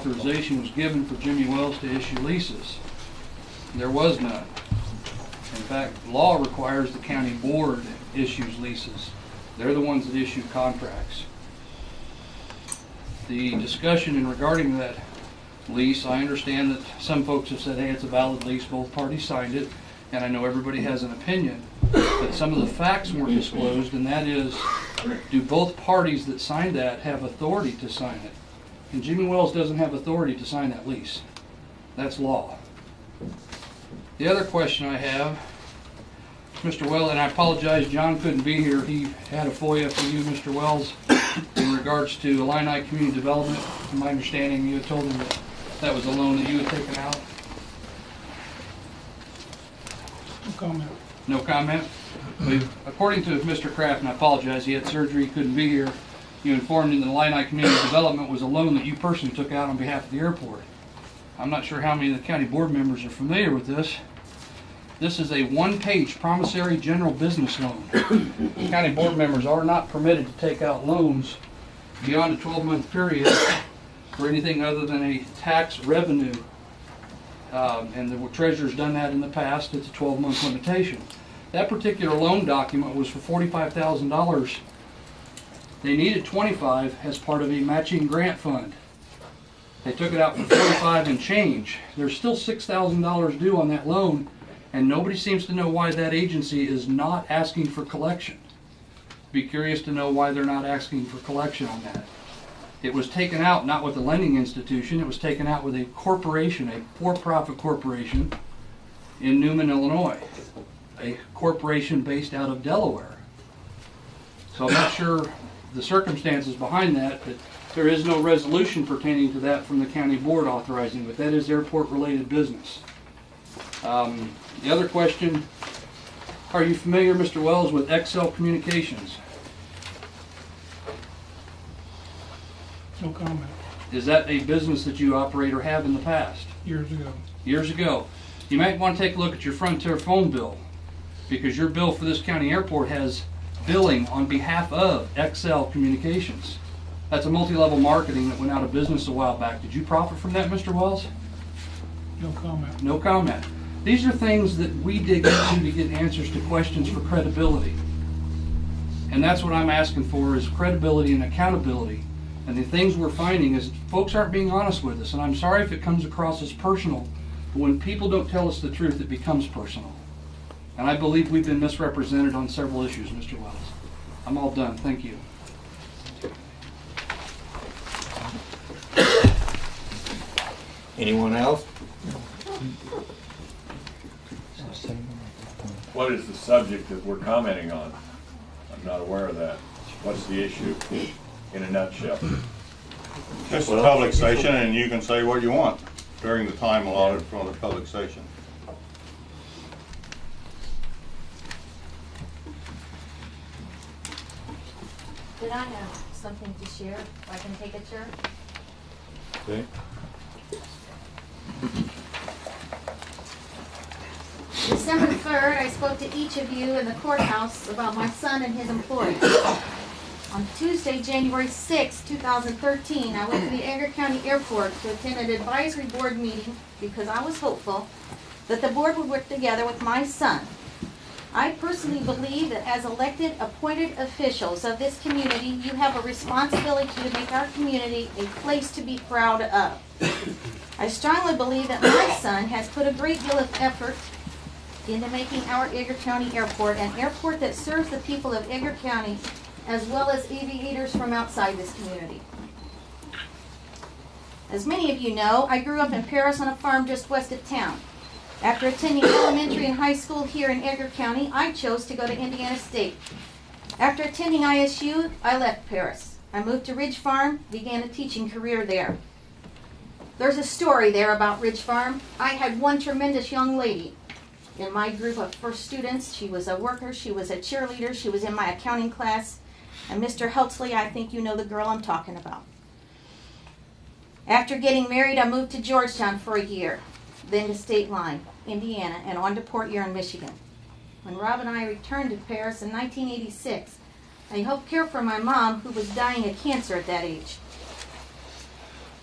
authorization was given for Jimmy Wells to issue leases. There was none. In fact, law requires the county board issues leases. They're the ones that issue contracts. The discussion in regarding that lease, I understand that some folks have said, hey, it's a valid lease, both parties signed it, and I know everybody has an opinion, but some of the facts weren't disclosed, and that is, do both parties that signed that have authority to sign it? And Jimmy Wells doesn't have authority to sign that lease. That's law. The other question I have, Mr. Wells, and I apologize, John couldn't be here. He had a FOIA for you, Mr. Wells, in regards to Illini Community Development. From my understanding, you had told him that that was a loan that you had taken out. No comment. No comment? According to Mr. Kraft, and I apologize, he had surgery, he couldn't be here, you informed him that Illini Community Development was a loan that you personally took out on behalf of the airport. I'm not sure how many of the county board members are familiar with this. This is a one-page promissory general business loan. County board members are not permitted to take out loans beyond a 12-month period for anything other than a tax revenue. And the treasurer's done that in the past. It's a 12-month limitation. That particular loan document was for $45,000. They needed $25,000 as part of a matching grant fund. They took it out for $45,000 and change. There's still $6,000 due on that loan, and nobody seems to know why that agency is not asking for collection. Be curious to know why they're not asking for collection on that. It was taken out not with a lending institution, it was taken out with a corporation, a for-profit corporation in Newman, Illinois. A corporation based out of Delaware. So I'm not sure the circumstances behind that, but there is no resolution pertaining to that from the county board authorizing it. That is airport-related business. The other question, are you familiar, Mr. Wells, with Excel Communications? No comment. Is that a business that you operate or have in the past? Years ago. Years ago. You might want to take a look at your Frontier phone bill, because your bill for this county airport has billing on behalf of Excel Communications. That's a multi-level marketing that went out of business a while back. Did you profit from that, Mr. Wells? No comment. No comment. These are things that we dig into to get answers to questions for credibility. And that's what I'm asking for, is credibility and accountability. And the things we're finding is folks aren't being honest with us. And I'm sorry if it comes across as personal, but when people don't tell us the truth, it becomes personal. And I believe we've been misrepresented on several issues, Mr. Wells. I'm all done. Thank you. Anyone else? What is the subject that we're commenting on? I'm not aware of that. What's the issue in a nutshell? Just a public session, and you can say what you want during the time allotted for the public session. Did I have something to share? I can take it, sir? Okay. December 3rd, I spoke to each of you in the courthouse about my son and his employees. On Tuesday, January 6, 2013, I went to the Edgar County Airport to attend an advisory board meeting because I was hopeful that the board would work together with my son. I personally believe that as elected, appointed officials of this community, you have a responsibility to make our community a place to be proud of. I strongly believe that my son has put a great deal of effort into making our Edgar County Airport an airport that serves the people of Edgar County as well as aviators from outside this community. As many of you know, I grew up in Paris on a farm just west of town. After attending elementary and high school here in Edgar County, I chose to go to Indiana State. After attending ISU, I left Paris. I moved to Ridge Farm, began a teaching career there. There's a story there about Ridge Farm. I had one tremendous young lady in my group of first students. She was a worker, she was a cheerleader, she was in my accounting class. And Mr. Heltzley, I think you know the girl I'm talking about. After getting married, I moved to Georgetown for a year, then to State Line, Indiana, and on to Port Huron, Michigan. When Rob and I returned to Paris in 1986, I helped care for my mom, who was dying of cancer at that age.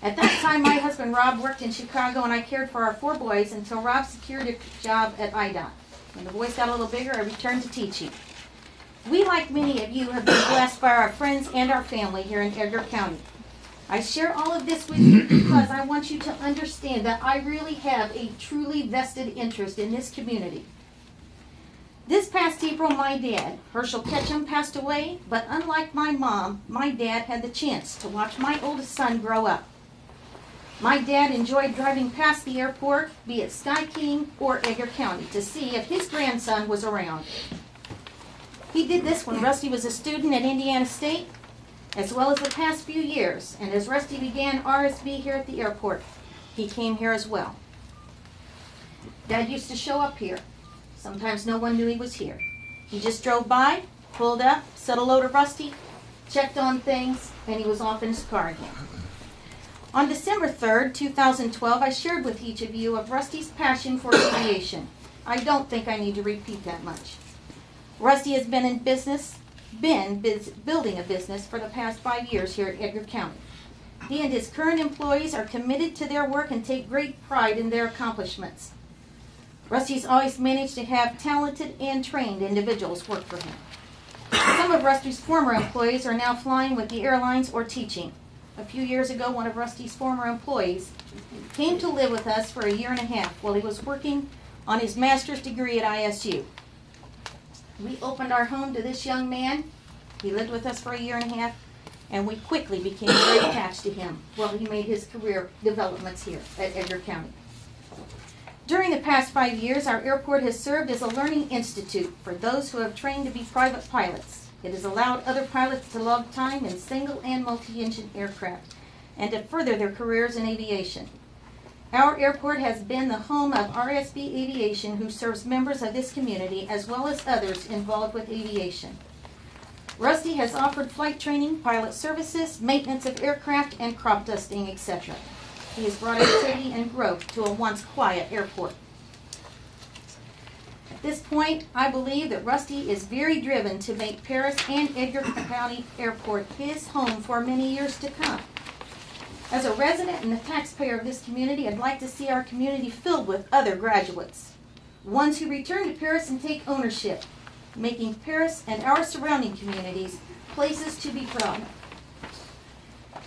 At that time, my husband Rob worked in Chicago and I cared for our 4 boys until Rob secured a job at IDOT. When the boys got a little bigger, I returned to teaching. We, like many of you, have been blessed by our friends and our family here in Edgar County. I share all of this with you because I want you to understand that I really have a truly vested interest in this community. This past April, my dad, Herschel Ketchum, passed away, but unlike my mom, my dad had the chance to watch my oldest son grow up. My dad enjoyed driving past the airport, be it Sky King or Edgar County, to see if his grandson was around. He did this when Rusty was a student at Indiana State, as well as the past few years, and as Rusty began RSB here at the airport, he came here as well. Dad used to show up here. Sometimes no one knew he was here. He just drove by, pulled up, said hello to Rusty, checked on things, and he was off in his car again. On December 3rd, 2012, I shared with each of you of Rusty's passion for aviation. I don't think I need to repeat that much. Rusty has been in business, building a business for the past 5 years here at Edgar County. He and his current employees are committed to their work and take great pride in their accomplishments. Rusty's always managed to have talented and trained individuals work for him. Some of Rusty's former employees are now flying with the airlines or teaching. A few years ago, one of Rusty's former employees came to live with us for a year and a half while he was working on his master's degree at ISU. We opened our home to this young man. He lived with us for a year and a half, and we quickly became very attached to him while he made his career developments here at Edgar County. During the past 5 years, our airport has served as a learning institute for those who have trained to be private pilots. It has allowed other pilots to log time in single and multi-engine aircraft and to further their careers in aviation. Our airport has been the home of RSB Aviation, who serves members of this community as well as others involved with aviation. Rusty has offered flight training, pilot services, maintenance of aircraft, and crop dusting, etc. He has brought activity and growth to a once quiet airport. At this point, I believe that Rusty is very driven to make Paris and Edgar County Airport his home for many years to come. As a resident and a taxpayer of this community, I'd like to see our community filled with other graduates, ones who return to Paris and take ownership, making Paris and our surrounding communities places to be proud of.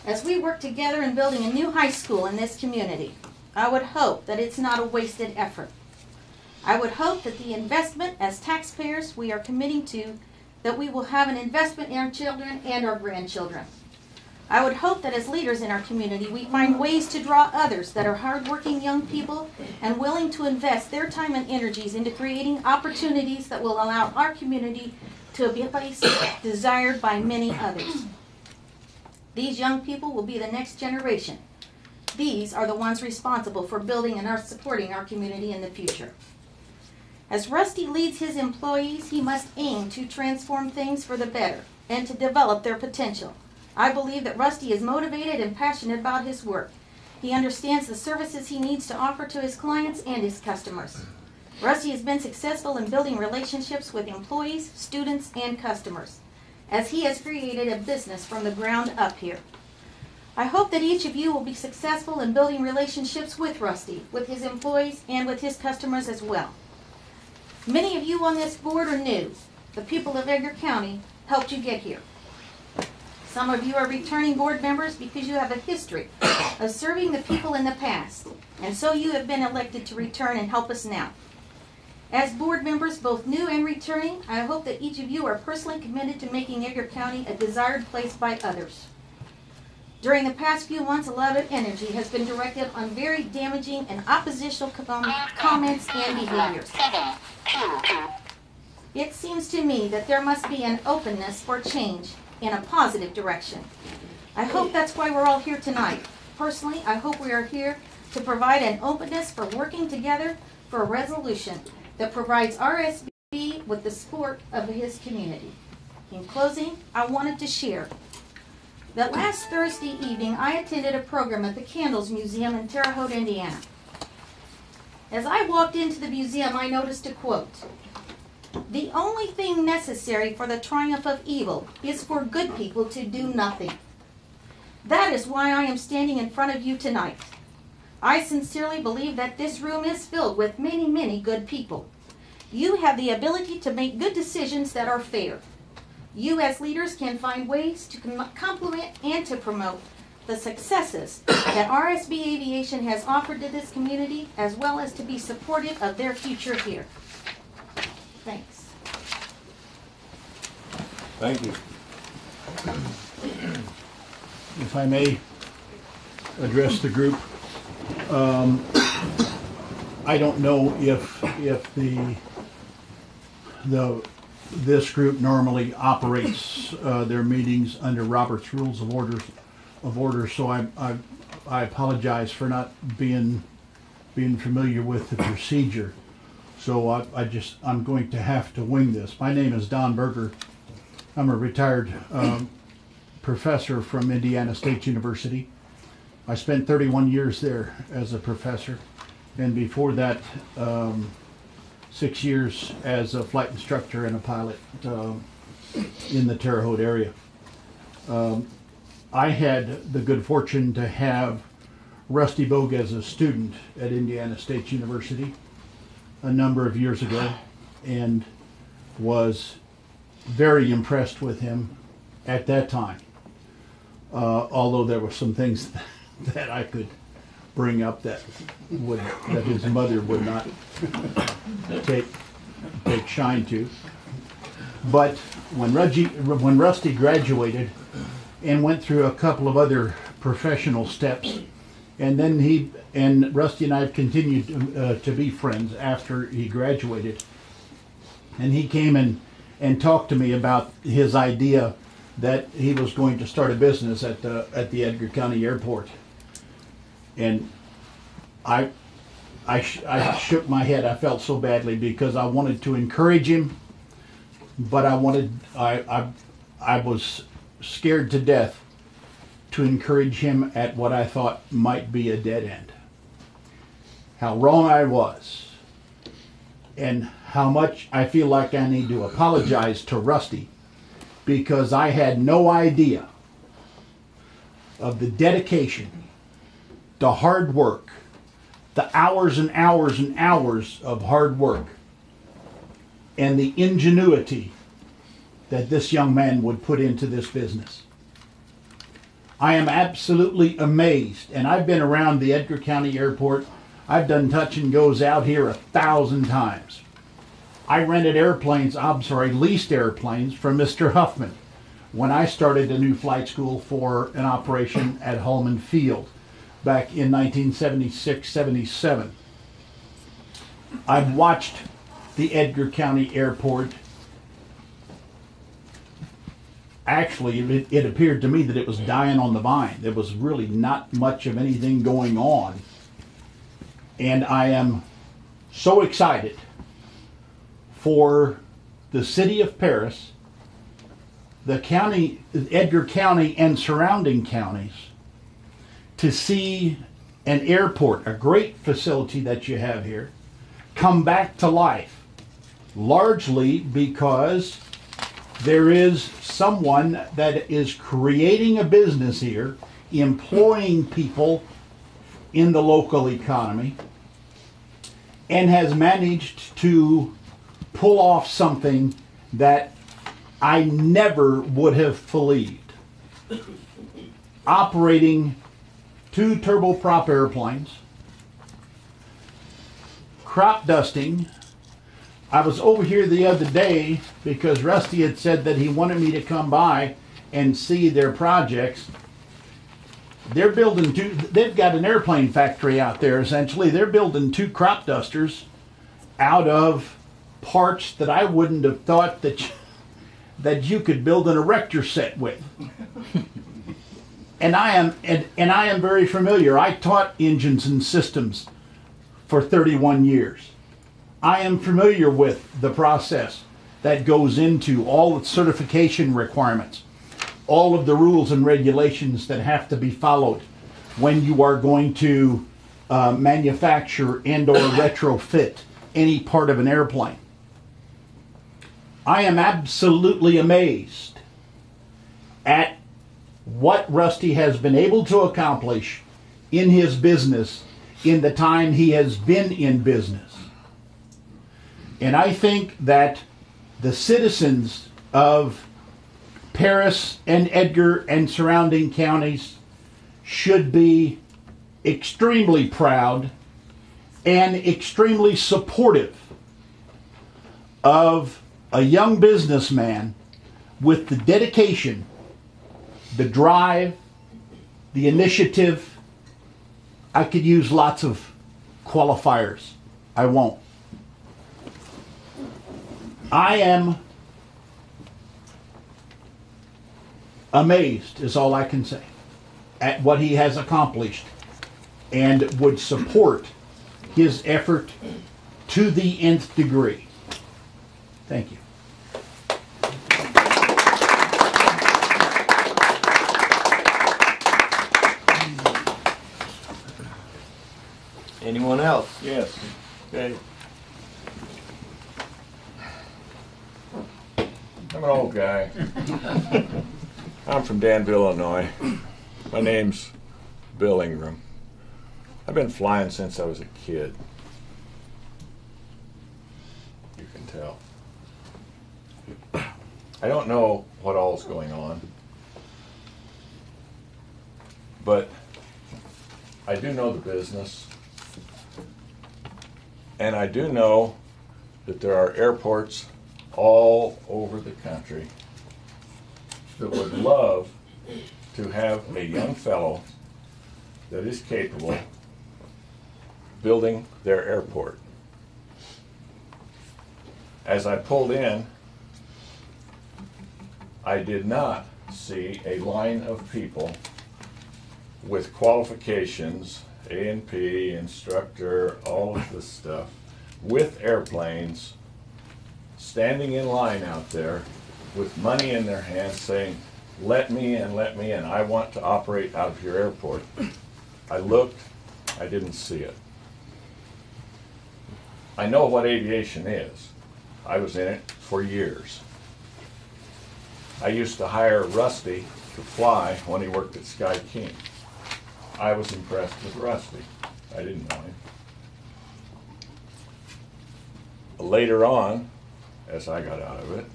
As we work together in building a new high school in this community, I would hope that it's not a wasted effort. I would hope that the investment as taxpayers we are committing to, that we will have an investment in our children and our grandchildren. I would hope that as leaders in our community, we find ways to draw others that are hardworking young people and willing to invest their time and energies into creating opportunities that will allow our community to be a place desired by many others. These young people will be the next generation. These are the ones responsible for building and supporting our community in the future. As Rusty leads his employees, he must aim to transform things for the better and to develop their potential. I believe that Rusty is motivated and passionate about his work. He understands the services he needs to offer to his clients and his customers. Rusty has been successful in building relationships with employees, students, and customers, as he has created a business from the ground up here. I hope that each of you will be successful in building relationships with Rusty, with his employees, and with his customers as well. Many of you on this board are new. The people of Edgar County helped you get here. Some of you are returning board members because you have a history of serving the people in the past, and so you have been elected to return and help us now. As board members, both new and returning, I hope that each of you are personally committed to making Edgar County a desired place by others. During the past few months, a lot of energy has been directed on very damaging and oppositional comments and behaviors. It seems to me that there must be an openness for change in a positive direction. I hope that's why we're all here tonight. Personally, I hope we are here to provide an openness for working together for a resolution that provides RSB with the support of his community. In closing, I wanted to share that last Thursday evening I attended a program at the Candles Museum in Terre Haute, Indiana. As I walked into the museum, I noticed a quote: "The only thing necessary for the triumph of evil is for good people to do nothing." That is why I am standing in front of you tonight. I sincerely believe that this room is filled with many, many good people. You have the ability to make good decisions that are fair. You as leaders can find ways to complement and to promote the successes that RSB Aviation has offered to this community, as well as to be supportive of their future here. Thanks. Thank you. If I may address the group, I don't know if this group normally operates their meetings under Robert's Rules of Order. So I apologize for not being familiar with the procedure. So I'm going to have to wing this. My name is Don Berger. I'm a retired professor from Indiana State University. I spent 31 years there as a professor, and before that 6 years as a flight instructor and a pilot in the Terre Haute area. I had the good fortune to have Rusty Bogue as a student at Indiana State University a number of years ago, and was very impressed with him at that time. Although there were some things that I could bring up that his mother would not take shine to. But when Rusty graduated and went through a couple of other professional steps, and then Rusty and I have continued to be friends after he graduated, and he came and talked to me about his idea that he was going to start a business at the Edgar County Airport. And I shook my head. I felt so badly because I wanted to encourage him, but I was scared to death to encourage him at what I thought might be a dead end. How wrong I was, and how much I feel like I need to apologize to Rusty, because I had no idea of the dedication, the hard work, the hours and hours and hours of hard work, and the ingenuity that this young man would put into this business. I am absolutely amazed, and I've been around the Edgar County Airport. I've done touch and goes out here 1,000 times. I rented leased airplanes from Mr. Huffman when I started a new flight school for an operation at Holman Field back in 1976-77. I've watched the Edgar County Airport. Actually, it appeared to me that it was dying on the vine. There was really not much of anything going on. And I am so excited for the city of Paris, the county, Edgar County and surrounding counties, to see an airport, a great facility that you have here, come back to life, largely because there is someone that is creating a business here, employing people in the local economy, and has managed to pull off something that I never would have believed. Operating 2 turboprop airplanes, crop dusting. I was over here the other day because Rusty had said that he wanted me to come by and see their projects. They're building they've got an airplane factory out there essentially. They're building 2 crop dusters out of parts that I wouldn't have thought that you could build an erector set with. And I am very familiar. I taught engines and systems for 31 years. I am familiar with the process that goes into all the certification requirements, all of the rules and regulations that have to be followed when you are going to manufacture and or retrofit any part of an airplane. I am absolutely amazed at what Rusty has been able to accomplish in his business in the time he has been in business. And I think that the citizens of Paris and Edgar and surrounding counties should be extremely proud and extremely supportive of a young businessman with the dedication, the drive, the initiative. I could use lots of qualifiers. I won't. I am amazed, is all I can say, at what he has accomplished, and would support his effort to the nth degree. Thank you. Anyone else? Yes. Okay. I'm an old guy. I'm from Danville, Illinois. My name's Bill Ingram. I've been flying since I was a kid. You can tell. I don't know what all's going on, but I do know the business, and I do know that there are airports all over the country that would love to have a young fellow that is capable of building their airport. As I pulled in, I did not see a line of people with qualifications, A&P, instructor, all of this stuff, with airplanes, standing in line out there with money in their hands saying, let me in, I want to operate out of your airport. I looked, I didn't see it. I know what aviation is. I was in it for years. I used to hire Rusty to fly when he worked at Sky King. I was impressed with Rusty. I didn't know him. Later on, as I got out of it,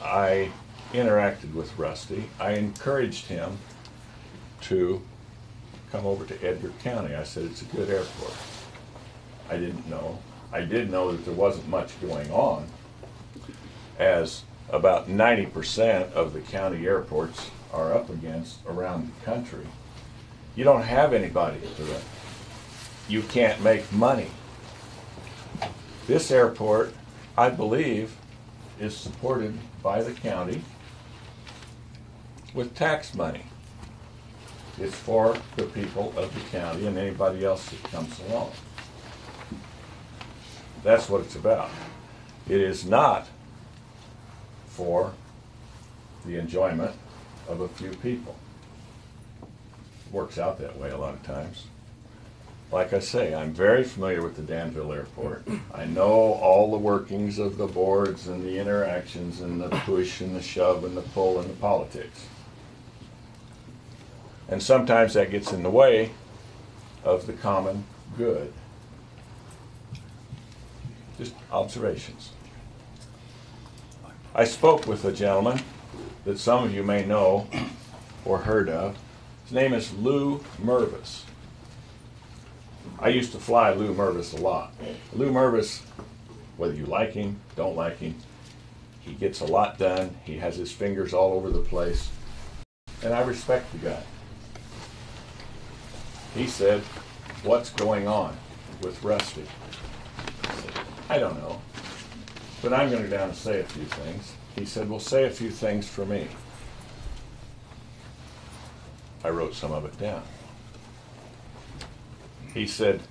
I interacted with Rusty. I encouraged him to come over to Edgar County. I said, it's a good airport. I didn't know. I did know that there wasn't much going on, as about 90% of the county airports are up against around the country. You don't have anybody to run. You can't make money. This airport, I believe, is supported by the county with tax money. It's for the people of the county and anybody else that comes along. That's what it's about. It is not for the enjoyment of a few people. It works out that way a lot of times. Like I say, I'm very familiar with the Danville Airport. I know all the workings of the boards and the interactions and the push and the shove and the pull and the politics. And sometimes that gets in the way of the common good. Just observations. I spoke with a gentleman that some of you may know or heard of. His name is Lou Mervis. I used to fly Lou Mervis a lot. Lou Mervis, whether you like him, don't like him, he gets a lot done. He has his fingers all over the place. And I respect the guy. He said, what's going on with Rusty? I said, I don't know, but I'm going to go down and say a few things. He said, well, say a few things for me. I wrote some of it down. He said,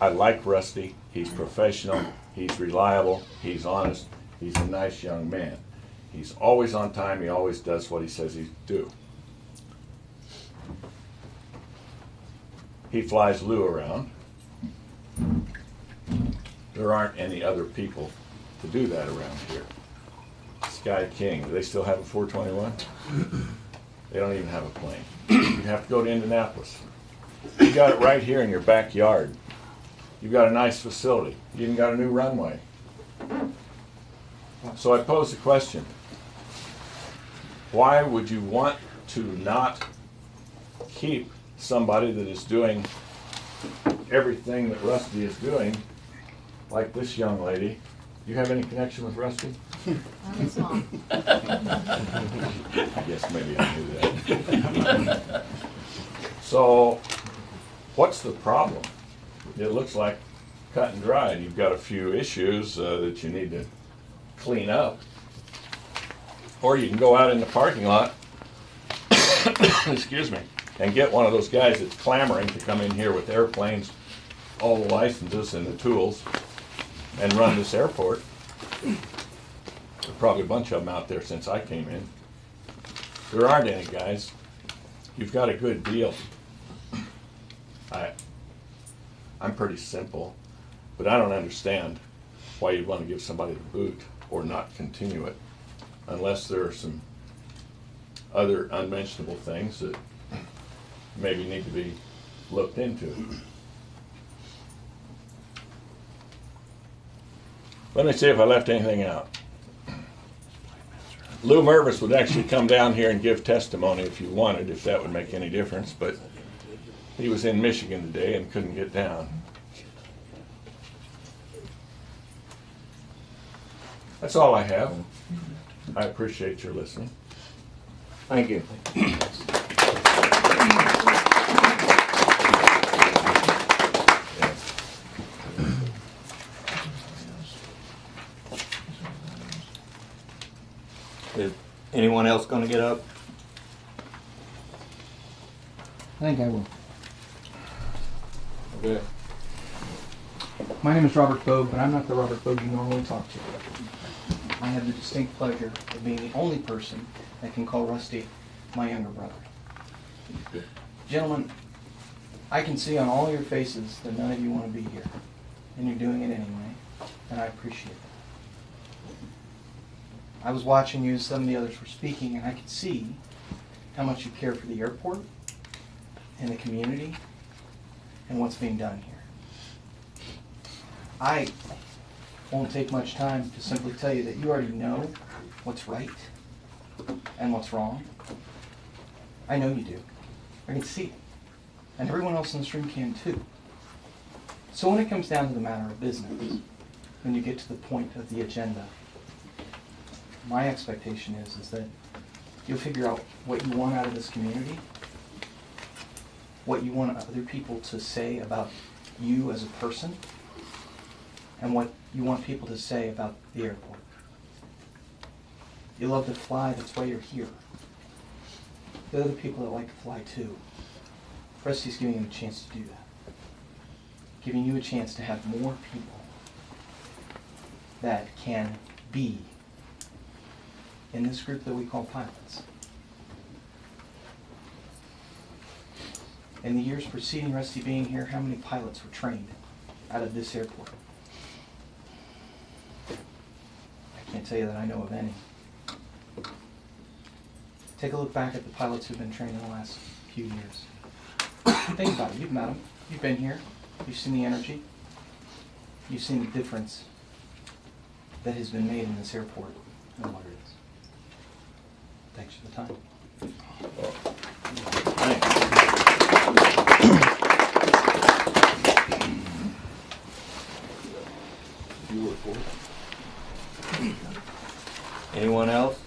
I like Rusty. He's professional. He's reliable. He's honest. He's a nice young man. He's always on time. He always does what he says he'd do. He flies Lou around. There aren't any other people to do that around here. Sky King, do they still have a 421? They don't even have a plane. You have to go to Indianapolis. You got it right here in your backyard. You've got a nice facility. You even got a new runway. So I pose the question, why would you want to not keep somebody that is doing everything that Rusty is doing, like this young lady? Do you have any connection with Rusty? I'm his mom. I guess maybe I knew that. So, what's the problem? It looks like cut and dried. You've got a few issues that you need to clean up. Or you can go out in the parking lot, excuse me, and get one of those guys that's clamoring to come in here with airplanes, all the licenses and the tools, and run this airport. There are probably a bunch of them out there since I came in. There aren't any, guys. You've got a good deal. I'm pretty simple, but I don't understand why you'd want to give somebody the boot or not continue it, unless there are some other unmentionable things that maybe need to be looked into. Let me see if I left anything out. Lou Mervis would actually come down here and give testimony if you wanted, if that would make any difference, but he was in Michigan today and couldn't get down. That's all I have. I appreciate your listening. Thank you. Is anyone else going to get up? I think I will. Okay. My name is Robert Bogue, but I'm not the Robert Bogue you normally talk to. I have the distinct pleasure of being the only person that can call Rusty my younger brother. Good. Gentlemen, I can see on all your faces that none of you want to be here, and you're doing it anyway, and I appreciate that. I was watching you as some of the others were speaking, and I could see how much you care for the airport and the community and what's being done here. I won't take much time to simply tell you that you already know what's right and what's wrong. I know you do. I can see it. And everyone else in this room can too. So when it comes down to the matter of business, when you get to the point of the agenda, my expectation is that you'll figure out what you want out of this community, what you want other people to say about you as a person, and what you want people to say about the airport. You love to fly, that's why you're here. There are other people that like to fly too. Rusty's giving you a chance to do that. Giving you a chance to have more people that can be in this group that we call pilots. In the years preceding Rusty being here, how many pilots were trained out of this airport? I can't tell you that I know of any. Take a look back at the pilots who've been trained in the last few years. Think about it. You've met them. You've been here. You've seen the energy. You've seen the difference that has been made in this airport and what it is. Thanks for the time. Anyone else?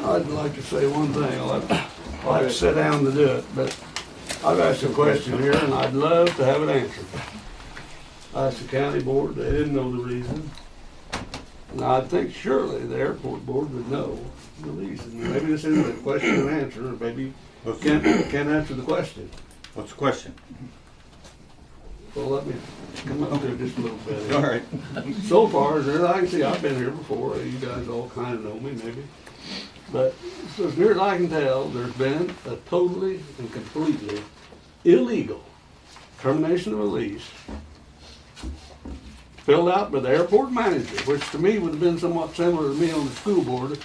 I'd like to say one thing. I'll have to sit down to do it, but I've asked a question here and I'd love to have it answered. I asked the county board, they didn't know the reason. And I think surely the airport board would know the reason. Maybe this isn't a question and answer, or maybe can't answer the question. What's the question? Well, let me come up there just a little bit. All right. So far, as I can see, I've been here before. You guys all kind of know me, maybe. But so as near as I can tell, there's been a totally and completely illegal termination of a lease filled out by the airport manager, which to me would have been somewhat similar to me on the school board,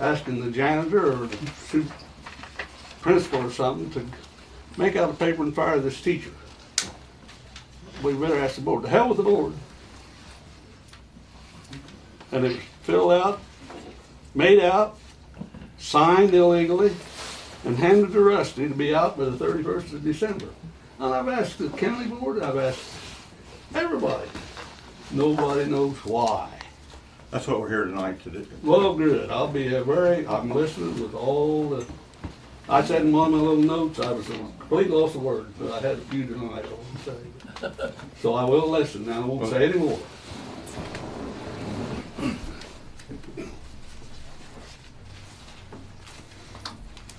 asking the janitor or the principal or something to make out a paper and fire this teacher. We better ask the board. To hell with the board. And it was filled out, made out, signed illegally, and handed to Rusty to be out by the 31st of December. And I've asked the county board, I've asked everybody. Nobody knows why. That's what we're here tonight to do. Well, good. I'm listening with all the, I said in one of my little notes, I was a complete loss of words, but I had a few tonight, I won't say. So I will listen, now I won't say any more.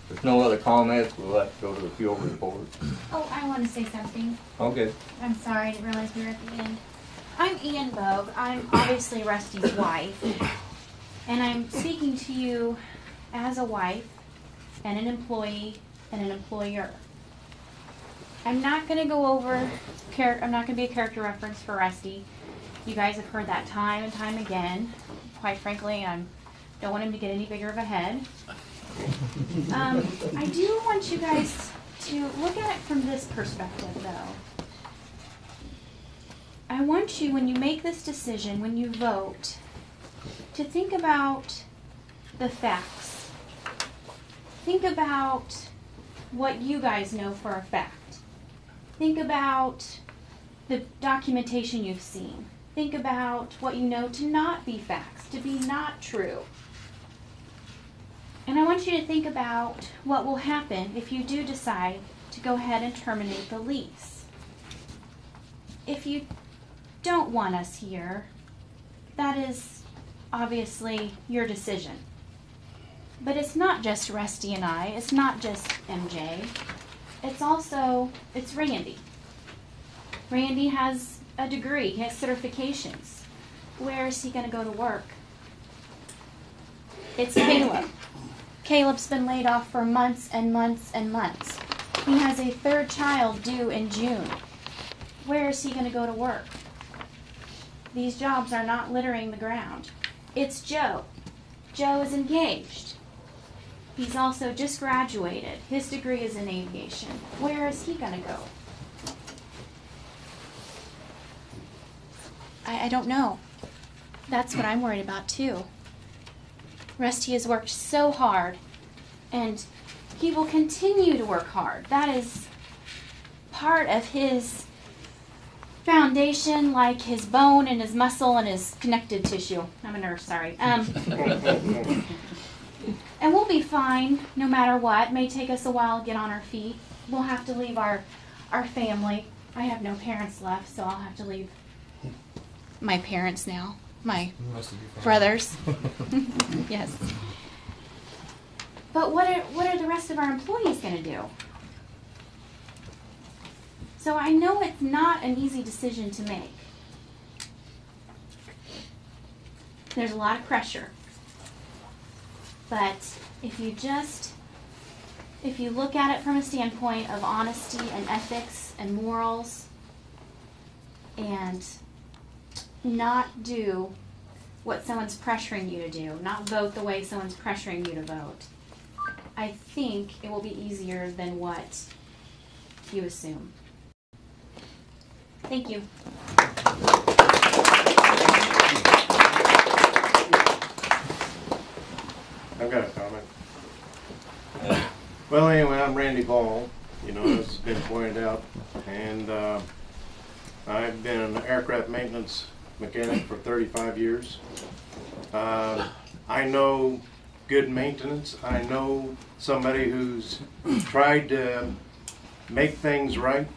There's no other comments, we'll have to go to the field report. Oh, I want to say something. Okay. I'm sorry, I didn't realize we were at the end. I'm Ian Bogue. I'm obviously Rusty's wife. And I'm speaking to you as a wife and an employee and an employer. I'm not going to go over, I'm not going to be a character reference for Rusty. You guys have heard that time and time again. Quite frankly, I don't want him to get any bigger of a head. I do want you guys to look at it from this perspective, though. I want you, when you make this decision, when you vote, to think about the facts. Think about what you guys know for a fact. Think about the documentation you've seen. Think about what you know to not be facts, to be not true. And I want you to think about what will happen if you do decide to go ahead and terminate the lease. If you don't want us here, that is obviously your decision. But it's not just Rusty and I, it's not just MJ, it's Randy. Randy has a degree, he has certifications. Where is he going to go to work? It's Caleb. Caleb's been laid off for months and months and months. He has a third child due in June. Where is he going to go to work? These jobs are not littering the ground. It's Joe. Joe is engaged. He's also just graduated. His degree is in aviation. Where is he going to go? I don't know. That's what I'm worried about too. Rusty has worked so hard, and he will continue to work hard. That is part of his foundation, like his bone and his muscle and his connective tissue. I'm a nurse, sorry. And we'll be fine no matter what. It may take us a while to get on our feet. We'll have to leave our family. I have no parents left, so I'll have to leave my parents now. My brothers. Yes. But what are the rest of our employees going to do? So I know it's not an easy decision to make. There's a lot of pressure. But if you look at it from a standpoint of honesty and ethics and morals, and not do what someone's pressuring you to do, not vote the way someone's pressuring you to vote, I think it will be easier than what you assume. Thank you. I've got a comment. Well, anyway, I'm Randy Ball, as has been pointed out, and I've been an aircraft maintenance mechanic for 35 years. I know good maintenance. I know somebody who's tried to make things right.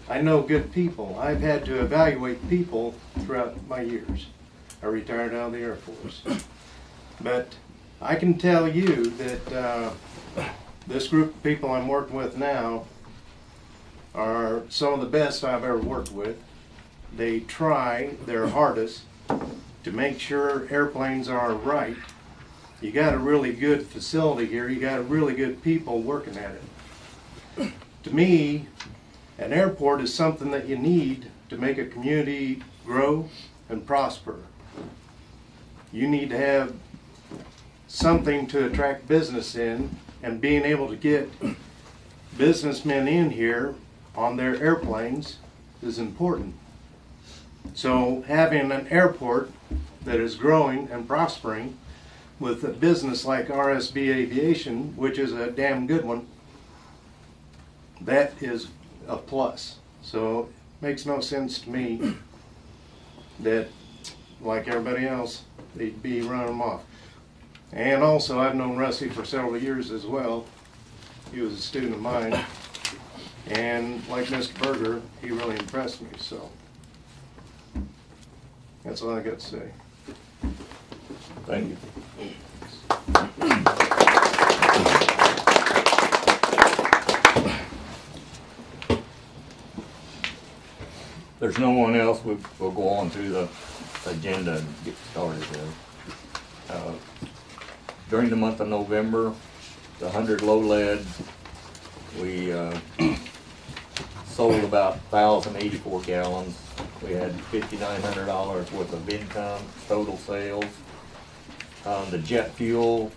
I know good people. I've had to evaluate people throughout my years. I retired out of the Air Force. But I can tell you that this group of people I'm working with now are some of the best I've ever worked with. They try their hardest to make sure airplanes are right. You got a really good facility here. You got really good people working at it. To me, an airport is something that you need to make a community grow and prosper. You need to have something to attract business in, and being able to get businessmen in here on their airplanes is important. So having an airport that is growing and prospering with a business like RSB Aviation, which is a damn good one, that is a plus. So it makes no sense to me that, like everybody else, they'd be running them off. And also, I've known Rusty for several years as well. He was a student of mine. And like Mr. Berger, he really impressed me, so that's all I got to say. Thank you. There's no one else, we'll go on through the agenda and get started there. During the month of November, the 100 low lead, we sold about 1,084 gallons. We had $5,900 worth of income, total sales. The jet fuel,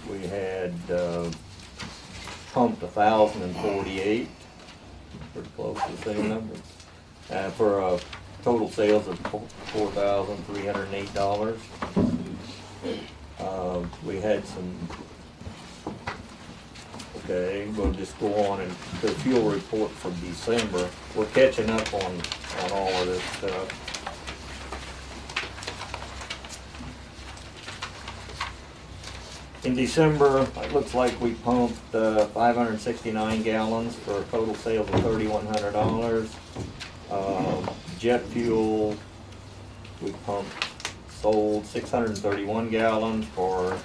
we had pumped 1,048, pretty close to the same number, for total sales of $4,308. We had some, okay, we'll just go on and the fuel report for December. We're catching up on all of this stuff. In December, it looks like we pumped 569 gallons for a total sales of $3,100. Jet fuel, we sold 631 gallons for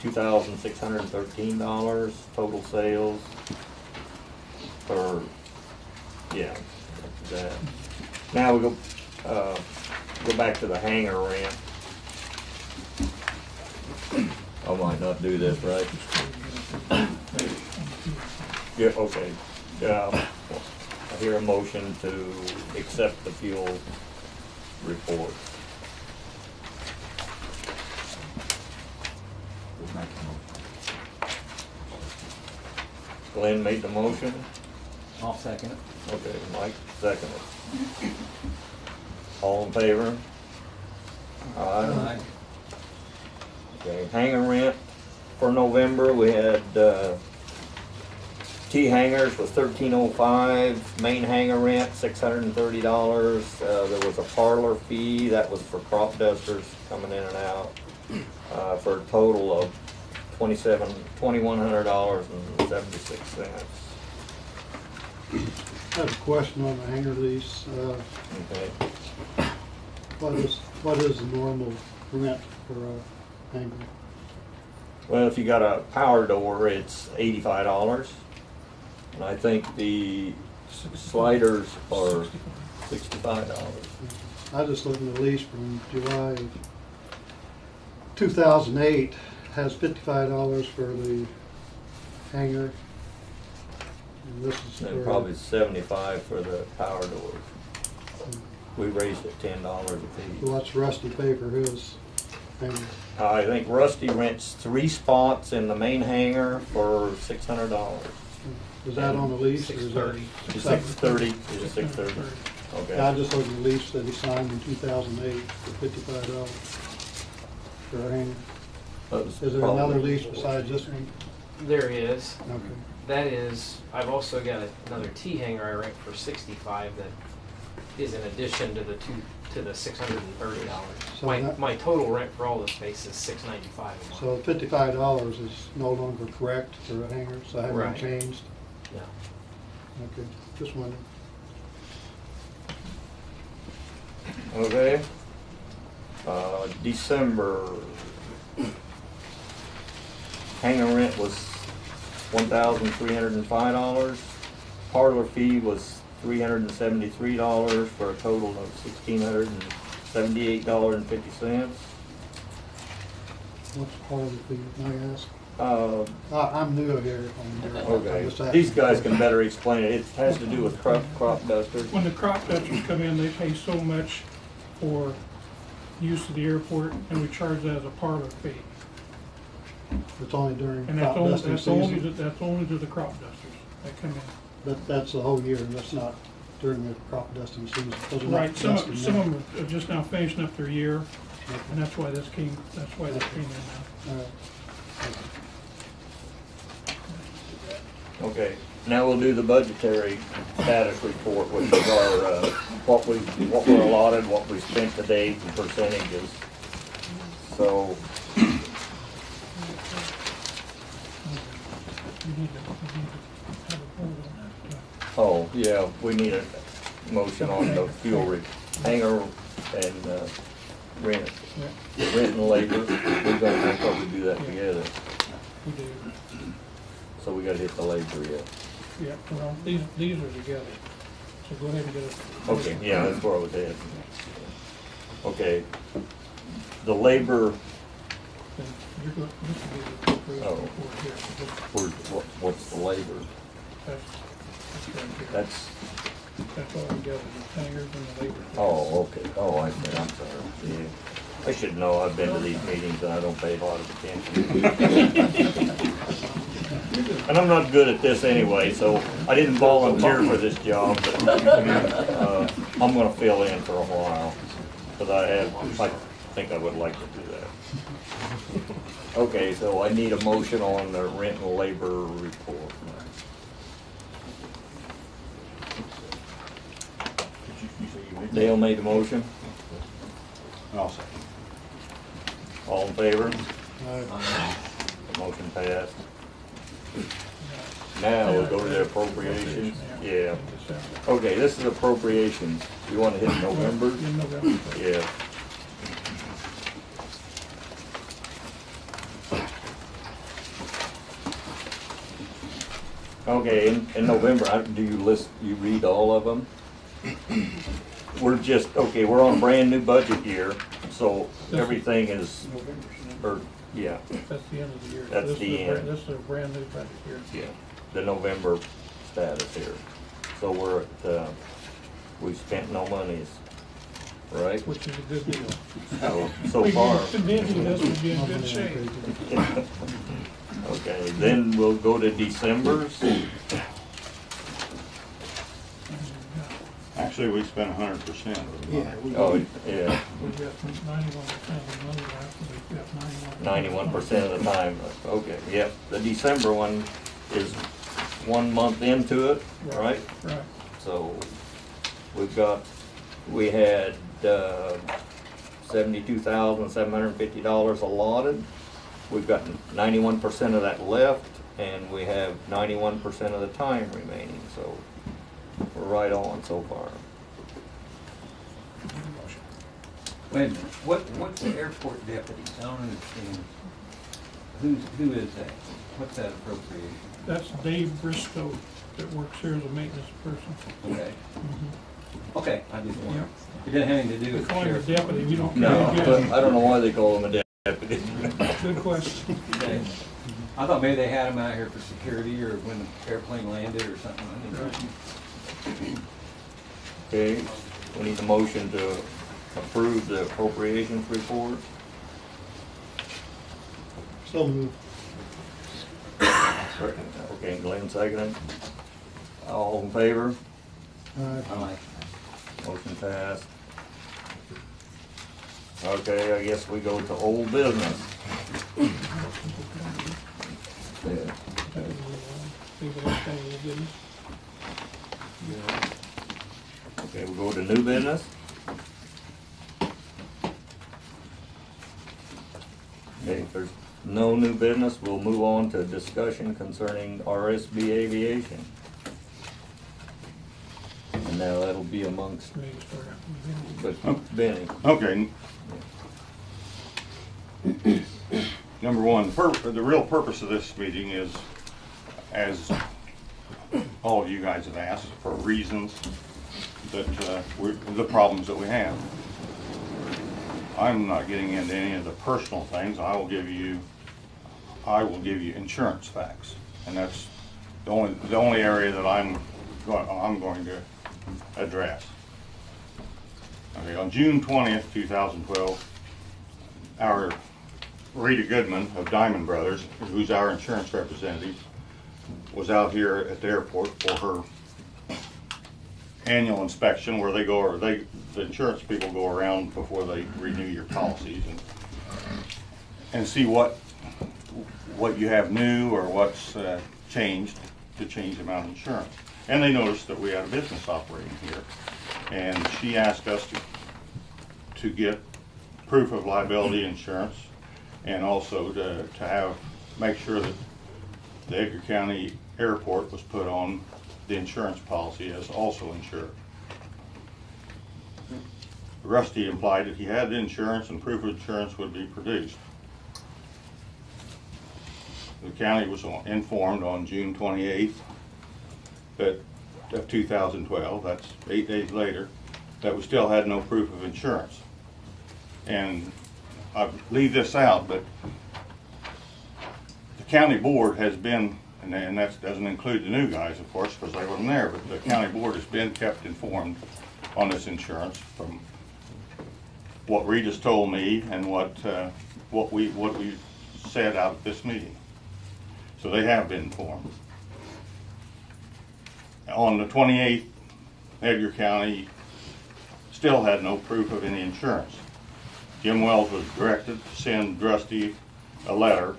$2,613. Total sales for, yeah, that's that. Now we go back to the hangar rent. I might not do this right. Yeah, okay. I hear a motion to accept the fuel report. Glenn made the motion. I'll second it. Okay, Mike, second it. All in favor? Aye. Okay, hangar rent for November, we had, T hangars was $1,305, main hangar rent $630. There was a parlor fee, that was for crop dusters coming in and out, for a total of $2,100.76. I have a question on the hangar lease. Okay. What is the normal rent for a hangar? Well, if you got a power door, it's $85. And I think the sliders are $65. I just looked at the lease from July 2008, has $55 for the hangar. And this is And for, probably $75 for the power doors. We raised it $10 a piece. what's Rusty pay for his hangar? I think Rusty rents 3 spots in the main hangar for $600. Is that on the lease? Or is that $630. Is it $630? Okay. I just looked at the lease that he signed in 2008 for $55 for a hangar. Is there another lease besides this one? There is. Okay. That is, I've also got another T hanger I rent for $65 that is in addition to the $630. So My that- my total rent for all the space is $695 a month. So $55 is no longer correct for a hangar, so I haven't Right. changed? No. Okay, just wondering. Okay. December. Hangar rent was $1,305. Parlor fee was $373 for a total of $1,678.50. What's part of the fee, may I ask? I'm new here. Okay, these guys can better explain it. It has to do with crop dusters. When the crop dusters come in, they pay so much for use of the airport, and we charge that as a parlor fee. It's only during And crop dusting that's only, season. that's only to the crop dusters that come in. But that's the whole year, that's not during the crop dusting season. Those are not Right, some dusting of now. them are just now finishing up their year, and that's why this came in now. All right. Okay, now we'll do the budgetary status report, which is our, what we're allotted, what we spent to date, and percentages. So, You need to have a vote on that. oh, yeah, we need a motion on the fuel hanger and, rent. Yeah, Rent and labor, we're gonna probably do that together, we do. so we gotta hit the labor yet. Yeah, well, these are together, so go ahead and get it. Okay, yeah, that's where I was at. Okay, the labor, Then you're going, this will be the appropriation Oh. report here. So this- what's the labor? That's right here. That's all together, the hangers and the labor. Oh, okay, oh, I see, I'm sorry, yeah. I should know, I've been to these meetings and I don't pay a lot of attention. And I'm not good at this anyway, so I didn't volunteer for this job, but, I'm gonna fill in for a while, because I think I would like to do that. Okay, so I need a motion on the rent and labor report. Dale made the motion, I'll say. all in favor? All The motion passed. Now we'll go to the appropriations. Yeah. Okay, this is appropriations. You want to hit November? In November. Yeah. Okay, in November, do you read all of them? We're on a brand new budget year, so everything is, yeah, That's the end of the year. That's This the is a- end. This is a brand new budget year. yeah, the November status here. So we're at, we've spent no monies, right? Which is a good deal. So far. Convincing this would be in good shape. Okay, then we'll go to December's. Actually, we spent 100%. Yeah. Oh, yeah, We've got 91% of the money left, we've got 91% of the time. Okay, yep. The December one is 1 month into it, right? Right. So we had $72,750 allotted. We've got 91% of that left, and we have 91% of the time remaining, so we're right on so far. Wait a minute, what's the airport deputy? I don't understand. Who is that? What's that appropriation? That's Dave Briscoe that works here as a maintenance person. Okay. Okay, I just Yeah. wondered. It didn't have anything to do We with the call him a sheriff. deputy, we don't. No, really but get- I don't know why they call him a deputy. Good question. Okay. I thought maybe they had him out here for security or when the airplane landed or something. I didn't know. Okay, we need a motion to approve the appropriations report. So moved. Okay, Glenn seconded. All in favor? Aye. Motion passed. Okay, I guess we go to old business. Yeah. See what everything we'll get. Okay, we'll go to new business. Okay, if there's no new business, we'll move on to discussion concerning RSB Aviation. And now that'll be amongst, Me to start out. but Benny. Okay. Number one, the real purpose of this meeting is, as all of you guys have asked, for reasons that, the problems that we have. I'm not getting into any of the personal things. I will give you insurance facts, and that's the only area that I'm going to address. Okay, on June 20th, 2012, our Rita Goodman of Diamond Brothers, who's our insurance representative, was out here at the airport for her annual inspection where the insurance people go around before they renew your policies and see what you have new or what's changed to change the amount of insurance. And they noticed that we had a business operating here, and she asked us to get proof of liability insurance and also to make sure that the Edgar County Airport was put on the insurance policy as also insured. Rusty implied that he had the insurance and proof of insurance would be produced. The county was informed on June 28th of 2012, that's 8 days later, that we still had no proof of insurance. And I leave this out, but the county board has been, and that doesn't include the new guys, of course, because they weren't there, but the county board has been kept informed on this insurance from what Rita's told me and what we said out at this meeting. So they have been informed. On the 28th, Edgar County still had no proof of any insurance. Jim Wells was directed to send Rusty a letter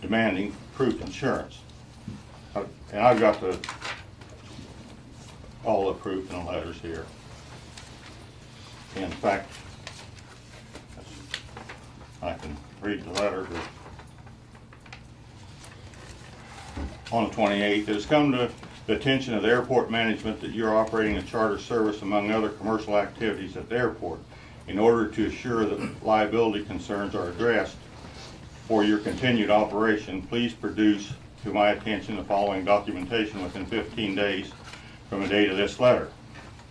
demanding proof of insurance. And I've got all the proof and the letters here. In fact, I can read the letter. On the 28th, it has come to the attention of the airport management that you're operating a charter service among other commercial activities at the airport. In order to assure that liability concerns are addressed for your continued operation, please produce to my attention the following documentation within 15 days from the date of this letter.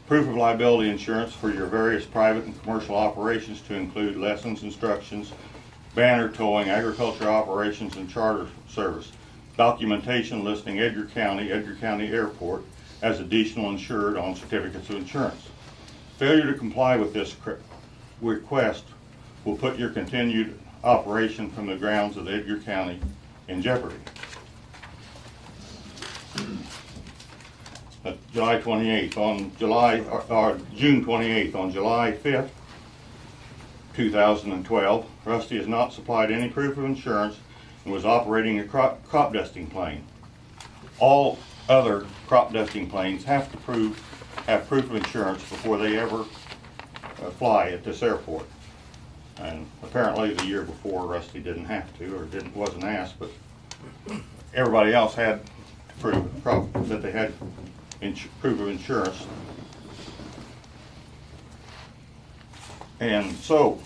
Proof of liability insurance for your various private and commercial operations to include lessons, instructions, banner towing, agriculture operations, and charter service. Documentation listing Edgar County Airport as additional insured on certificates of insurance. Failure to comply with this request will put your continued operation from the grounds of Edgar County in jeopardy. July 28th, June 28th, on July 5th, 2012, Rusty has not supplied any proof of insurance and was operating a crop dusting plane. All other crop dusting planes have proof of insurance before they ever fly at this airport. And apparently the year before Rusty didn't have to, or wasn't asked, but everybody else had to prove that they had proof of insurance. And so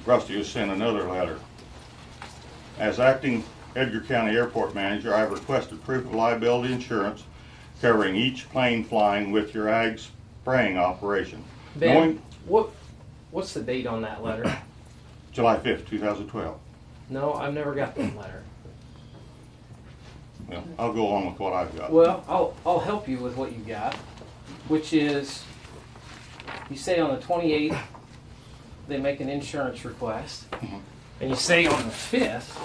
Rusty was sent another letter. As acting Edgar County Airport Manager, I have requested proof of liability insurance covering each plane flying with your ag spraying operation. Ben, what's the date on that letter? July 5th, 2012. No, I've never got that letter. Well, I'll go on with what I've got. Well, I'll help you with what you got, which is, you say on the 28th, they make an insurance request, and you say on the 5th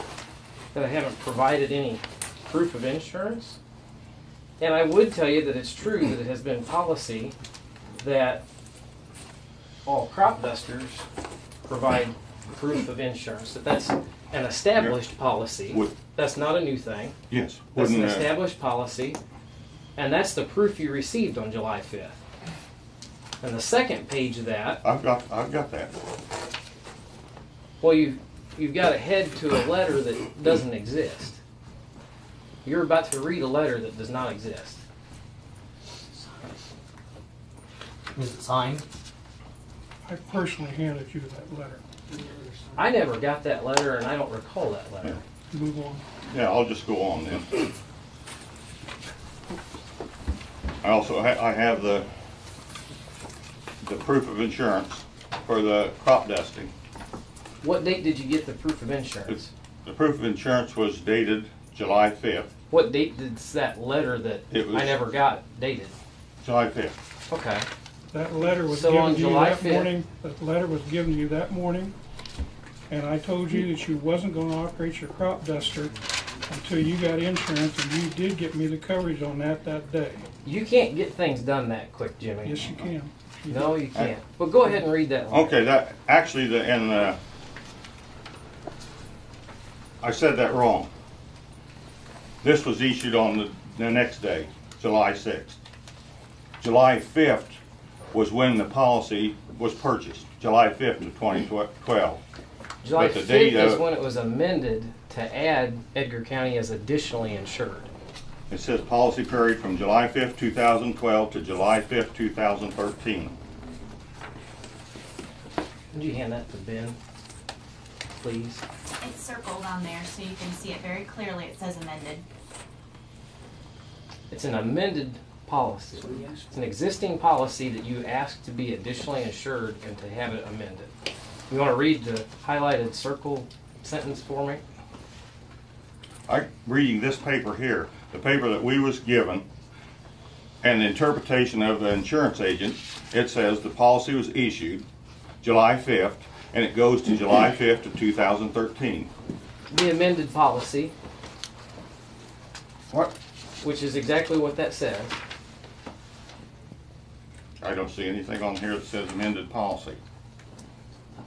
that I haven't provided any proof of insurance. And I would tell you that it's true that it has been policy that all crop dusters provide proof of insurance. That's an established policy. That's not a new thing. Yes. That's an established policy, and that's the proof you received on July 5th. And the second page of that, I've got that. well, you've got to head to a letter that doesn't exist. You're about to read a letter that does not exist. Is it signed? I personally handed you that letter. I never got that letter, and I don't recall that letter. Move on. Yeah, I'll just go on then. I also I have the proof of insurance for the crop dusting. What date did you get the proof of insurance? The proof of insurance was dated July 5th. What date did that letter that I never got dated? July 5th. Okay. That letter was So on given to you July that 5th morning, that letter was given to you that morning, and I told you that you wasn't gonna operate your crop duster until you got insurance, and you did get me the coverage on that day. You can't get things done that quick, Jimmy. Yes, you can. No, you can't. But go ahead and read that one. Okay, that, actually, I said that wrong. This was issued on the next day, July 6th. July 5th was when the policy was purchased, July 5th of 2012. July But the 5th date is of- when it was amended to add Edgar County as additionally insured. It says policy period from July 5th, 2012 to July 5th, 2013. Would you hand that to Ben, please? It's circled on there so you can see it very clearly. It says amended. It's an amended policy. It's an existing policy that you asked to be additionally insured and to have it amended. You want to read the highlighted circle sentence for me? Reading this paper here, the paper that we was given, and the interpretation of the insurance agent, it says the policy was issued July 5th, and it goes to July 5th of 2013. The amended policy, What? which is exactly what that says. I don't see anything on here that says amended policy.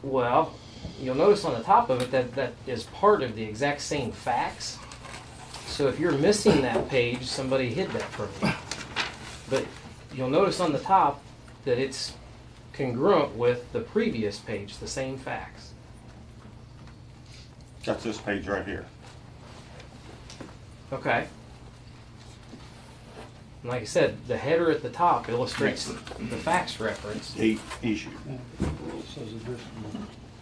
Well, you'll notice on the top of it that that is part of the exact same facts. So if you're missing that page, somebody hid that from you. But you'll notice on the top that it's congruent with the previous page, the same facts. That's this page right here. Okay. And like I said, the header at the top illustrates the facts reference. Date issued. Says additional.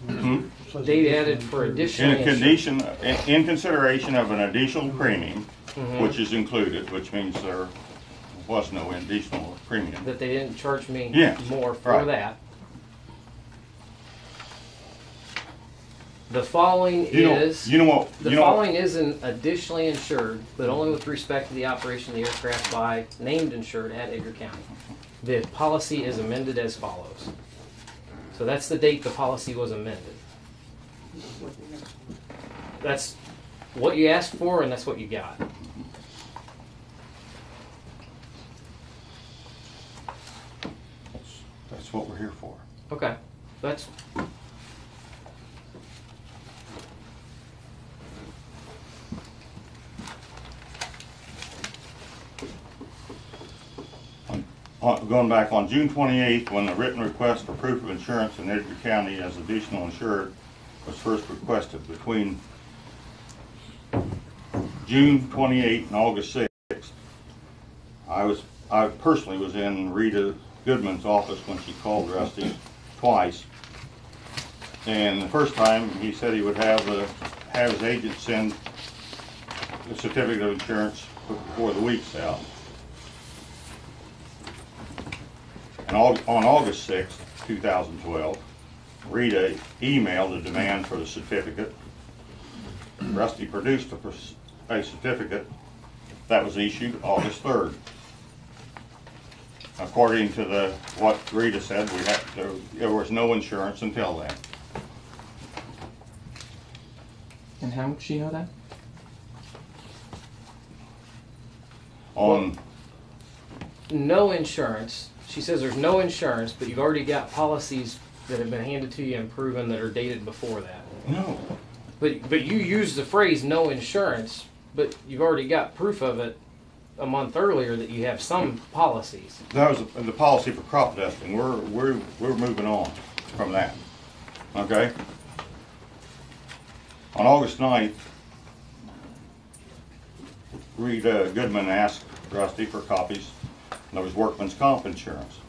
Hmm? Says Date additional added for insured. additional In a condition, in consideration of an additional premium, Mhm. which is included, which means there was no additional premium. that they didn't charge me Yes, more for right. that. The following You know- is you know what- the you know- following is an additionally insured, but only with respect to the operation of the aircraft by named insured at Edgar County. The policy is amended as follows. So that's the date the policy was amended. That's what you asked for, and that's what you got. That's what we're here for. Okay, that's Going back on June 28th, when the written request for proof of insurance in Edgar County as additional insured was first requested. Between June 28th and August 6th, I personally was in Rita Goodman's office when she called Rusty twice. And the first time, he said he would have his agent send the certificate of insurance before the week's out. And on August 6th, 2012, Rita emailed a demand for the certificate. Rusty produced a certificate that was issued August 3rd. According to what Rita said, there was no insurance until then. And how would she know that? On no insurance. She says there's no insurance, but you've already got policies that have been handed to you and proven that are dated before that. No. But you use the phrase no insurance, but you've already got proof of it a month earlier that you have some policies. That was the policy for crop dusting. We're moving on from that. Okay? On August 9th, Rita Goodman asked Rusty for copies. There was workman's comp insurance.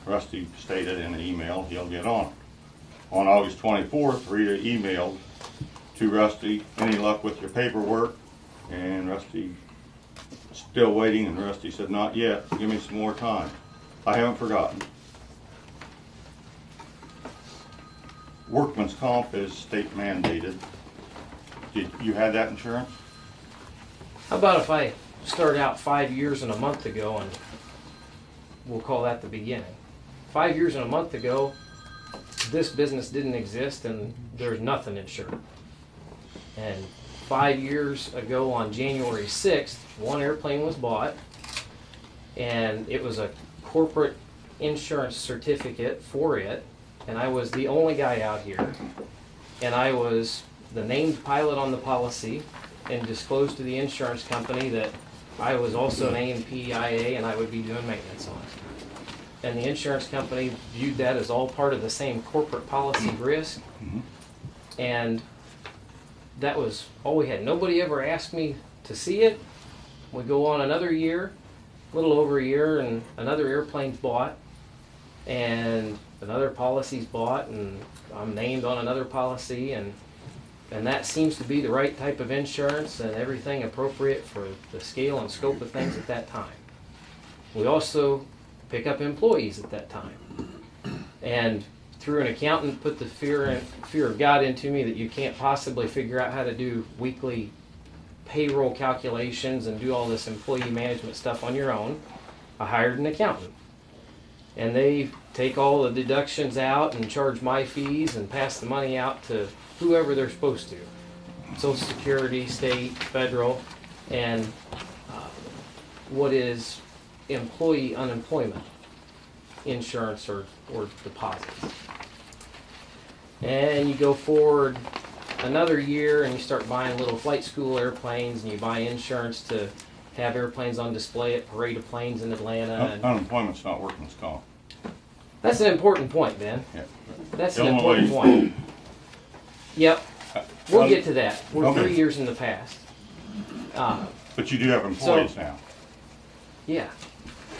Rusty stated in an email he'll get on it. On August 24th, Rita emailed to Rusty, any luck with your paperwork? And Rusty, still waiting, and Rusty said, not yet, give me some more time. I haven't forgotten. Workman's comp is state mandated. Did you have that insurance? How about if I start out 5 years and a month ago and we'll call that the beginning. 5 years and a month ago, this business didn't exist and there's nothing insured. And 5 years ago on January 6th, one airplane was bought, and it was a corporate insurance certificate for it, and I was the only guy out here, and I was the named pilot on the policy, and disclosed to the insurance company that I was also an AMPIA and I would be doing maintenance on it. And the insurance company viewed that as all part of the same corporate policy risk, and that was all we had. Nobody ever asked me to see it. We go on another year, a little over a year, and another airplane's bought, and another policy's bought, and I'm named on another policy, and that seems to be the right type of insurance and everything appropriate for the scale and scope of things at that time. We also pick up employees at that time. And through an accountant put the fear of God into me that you can't possibly figure out how to do weekly payroll calculations and do all this employee management stuff on your own. I hired an accountant. And they take all the deductions out and charge my fees and pass the money out to whoever they're supposed to. Social Security, state, federal, and what is employee unemployment insurance or deposits. And you go forward another year and you start buying little flight school airplanes, and you buy insurance to have airplanes on display at Parade of Planes in Atlanta. Unemployment's not workman's comp. That's an important point, Ben. Yeah. That's an important point. Yep. We'll get to that. We're okay. 3 years in the past. But you do have employees now. Yeah.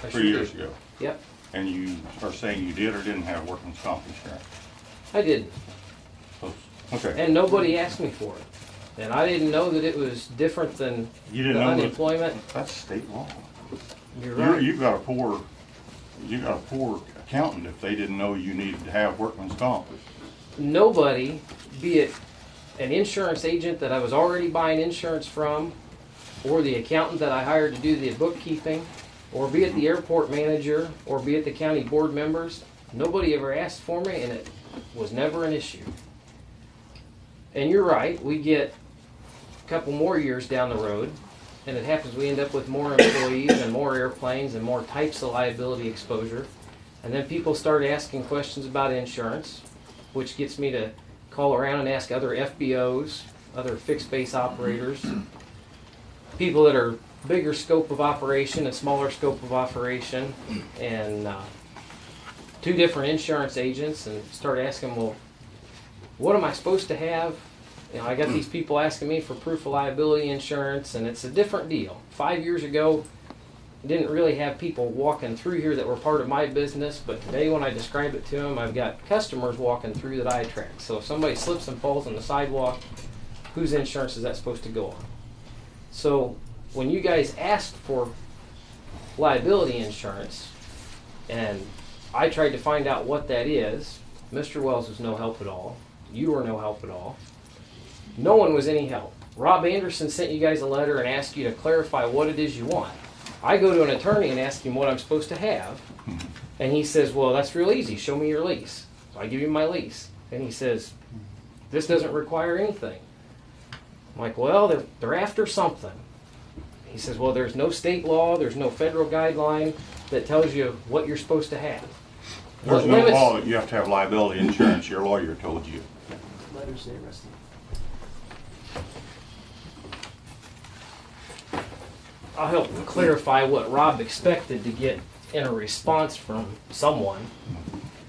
3 years ago. Yep. And you are saying you did or didn't have workman's comp insurance? I didn't. Okay. And nobody asked me for it. And I didn't know that it was different than the unemployment. That's state law. You're right. You've got a poor accountant if they didn't know you needed to have workman's comp. Nobody, be it an insurance agent that I was already buying insurance from, or the accountant that I hired to do the bookkeeping, or be it the airport manager, or be it the county board members, nobody ever asked for me, and it was never an issue. And you're right, we get a couple more years down the road, and it happens we end up with more employees and more airplanes and more types of liability exposure. And then people start asking questions about insurance, which gets me to call around and ask other FBOs, other fixed base operators, people that are bigger scope of operation and smaller scope of operation, and 2 different insurance agents, and start asking, well, what am I supposed to have? You know, I got these people asking me for proof of liability insurance, and it's a different deal. 5 years ago, didn't really have people walking through here that were part of my business, but today when I describe it to them, I've got customers walking through that I attract. So if somebody slips and falls on the sidewalk, whose insurance is that supposed to go on? So when you guys asked for liability insurance, and I tried to find out what that is, Mr. Wells was no help at all. You were no help at all. No one was any help. Rob Anderson sent you guys a letter and asked you to clarify what it is you want. I go to an attorney and ask him what I'm supposed to have, and he says, well, that's real easy. Show me your lease. So I give him my lease. And he says, this doesn't require anything. I'm like, well, they're after something. He says, well, there's no state law, there's no federal guideline that tells you what you're supposed to have. There's no law that you have to have liability insurance. Your lawyer told you. Letters say Rusty. I'll help clarify what Rob expected to get in a response from someone.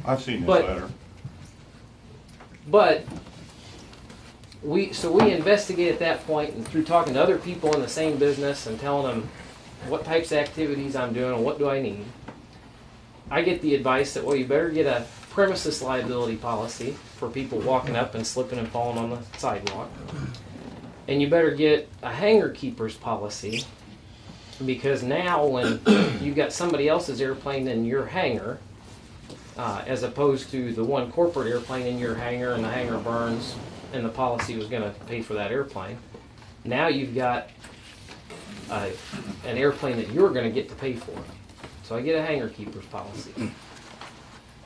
I've seen this letter. But we investigate at that point, and through talking to other people in the same business and telling them what types of activities I'm doing and what do I need, I get the advice that, well, you better get a premises liability policy for people walking up and slipping and falling on the sidewalk. And you better get a hangar keeper's policy, because now when you've got somebody else's airplane in your hangar, as opposed to the one corporate airplane in your hangar and the hangar burns and the policy was going to pay for that airplane, now you've got an airplane that you're going to get to pay for. So I get a hangar keeper's policy.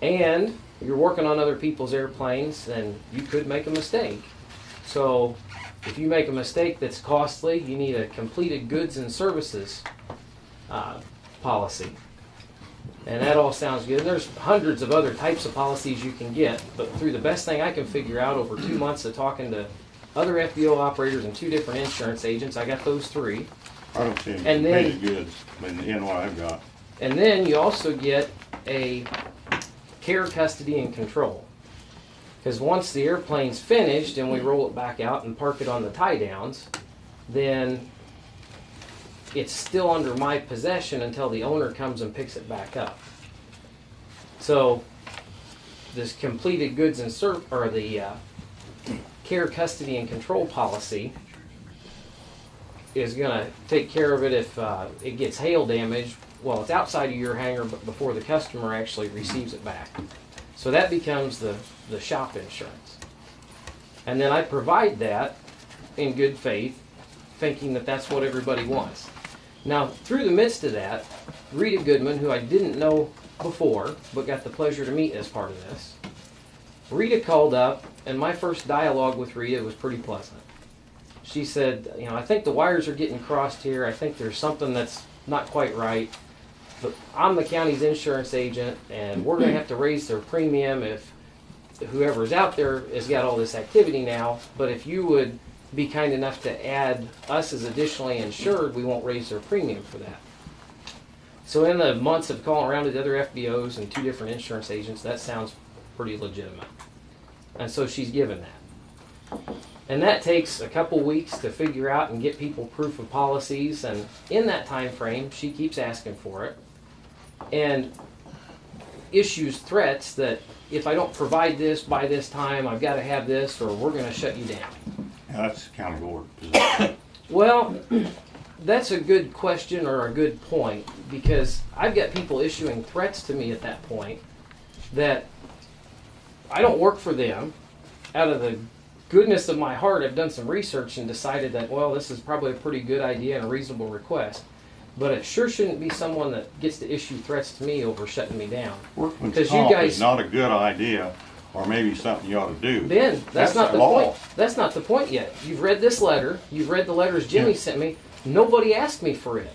And you're working on other people's airplanes, and you could make a mistake. So if you make a mistake that's costly, you need a completed goods and services policy. And that all sounds good. And there's hundreds of other types of policies you can get, but through the best thing I can figure out over 2 months of talking to other FBO operators and 2 different insurance agents, I got those 3. I don't see any And then- completed goods in what I've got. And then you also get a care, custody, and control. Because once the airplane's finished and we roll it back out and park it on the tie downs, then it's still under my possession until the owner comes and picks it back up. So this completed goods and or the care, custody, and control policy is going to take care of it if it gets hail damage while it's outside of your hangar, but before the customer actually receives it back. So that becomes the shop insurance. And then I provide that in good faith, thinking that that's what everybody wants. Now, through the midst of that, Rita Goodman, who I didn't know before, but got the pleasure to meet as part of this, Rita called up, and my first dialogue with Rita was pretty pleasant. She said, you know, I think the wires are getting crossed here. I think there's something that's not quite right. But I'm the county's insurance agent, and we're going to have to raise their premium if whoever's out there has got all this activity now. But if you would be kind enough to add us as additionally insured, we won't raise their premium for that. So in the months of calling around to the other FBOs and 2 different insurance agents, that sounds pretty legitimate. And so she's given that. And that takes a couple weeks to figure out and get people proof of policies. And in that time frame, she keeps asking for it and issues threats that if I don't provide this by this time, I've got to have this, or we're going to shut you down. Yeah, that's the county board position. Well, that's a good question or a good point, because I've got people issuing threats to me at that point that I don't work for them. Out of the goodness of my heart, I've done some research and decided that, well, this is probably a pretty good idea and a reasonable request. But it sure shouldn't be someone that gets to issue threats to me over shutting me down. Workman's comp is not a good idea, or maybe something you ought to do. Ben, that's not the law. point. That's not the point yet. You've read this letter. You've read the letters Jimmy sent me. Nobody asked me for it.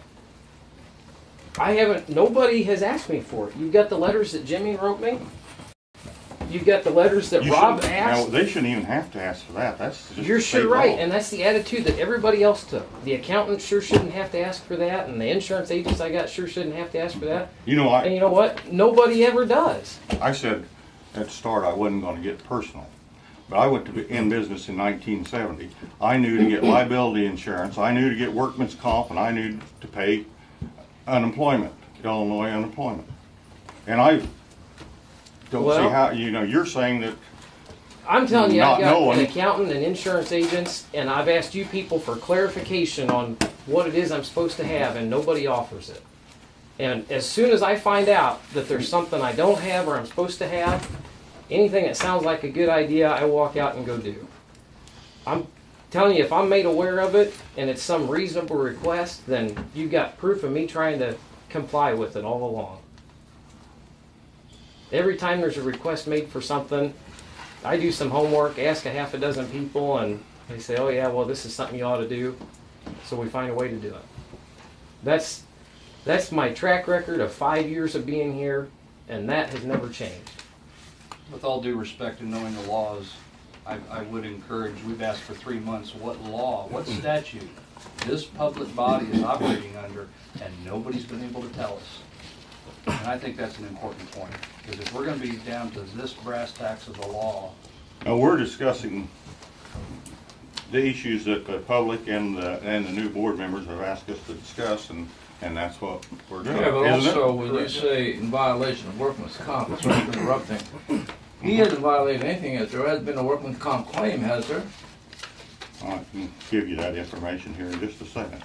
I haven't. Nobody has asked me for it. You've got the letters that Jimmy wrote me. You've got the letters that Rob asked. No, they shouldn't even have to ask for that. That's just You're state sure right, law. and that's the attitude that everybody else took. The accountant sure shouldn't have to ask for that, and the insurance agents I got sure shouldn't have to ask for that. You know, And you know what? Nobody ever does. I said at the start I wasn't going to get personal, but I went to in business in 1970. I knew to get liability insurance, I knew to get workman's comp, and I knew to pay unemployment, Illinois unemployment. And I don't see how, you know, you're saying that. I'm telling you, I've got knowing. an accountant and insurance agents, and I've asked you people for clarification on what it is I'm supposed to have, and nobody offers it. And as soon as I find out that there's something I don't have or I'm supposed to have, anything that sounds like a good idea, I walk out and go do. I'm telling you, if I'm made aware of it and it's some reasonable request, then you've got proof of me trying to comply with it all along. Every time there's a request made for something, I do some homework, ask a half a dozen people, and they say, oh yeah, well this is something you ought to do. So we find a way to do it. That's my track record of 5 years of being here, and that has never changed. With all due respect and knowing the laws, I would encourage, we've asked for 3 months, what law, what statute this public body is operating under, and nobody's been able to tell us. And I think that's an important point, because if we're going to be down to this brass tacks of the law. Now we're discussing the issues that the public and the new board members have asked us to discuss, and that's what we're doing. Yeah, but isn't also it? when you say in violation of workman's comp, sorry for interrupting, he hasn't violated anything yet. There has been a workman's comp claim, has there? I can give you that information here in just a second.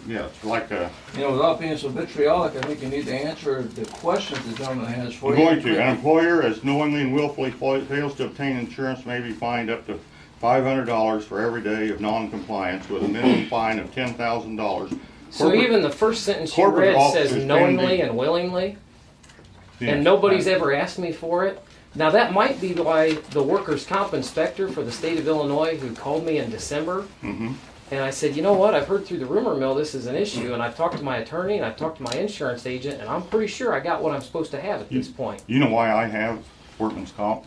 Yeah, it's like a... You know, without being so vitriolic, I think you need to answer the questions the gentleman has for I'm you. going to. An employer as knowingly and willfully fails to obtain insurance may be fined up to $500 for every day of non-compliance, with a minimum fine of $10,000 So Corporate- even the first sentence you corporate read says officers knowingly can be- and willingly, Yes, and nobody's that- ever asked me for it. Now that might be why the workers' comp inspector for the state of Illinois, who called me in December, Mhm. and I said, you know what, I've heard through the rumor mill this is an issue, and I've talked to my attorney and I've talked to my insurance agent, and I'm pretty sure I got what I'm supposed to have at this point. You know why I have workman's comp?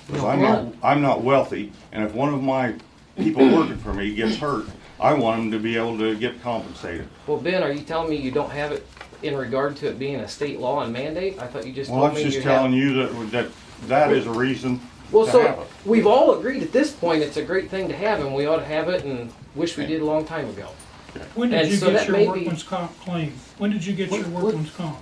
Because No, I'm not wealthy, and if one of my people working for me gets hurt, I want them to be able to get compensated. Well, Ben, are you telling me you don't have it in regard to it being a state law and mandate? I thought you just Well, told I'm me just you telling have. you that is a reason Well, to so have it. we've all agreed at this point it's a great thing to have, and we ought to have it, and wish we did a long time ago. When did And you so get that your may be- workman's comp claim? When did you get your workman's comp?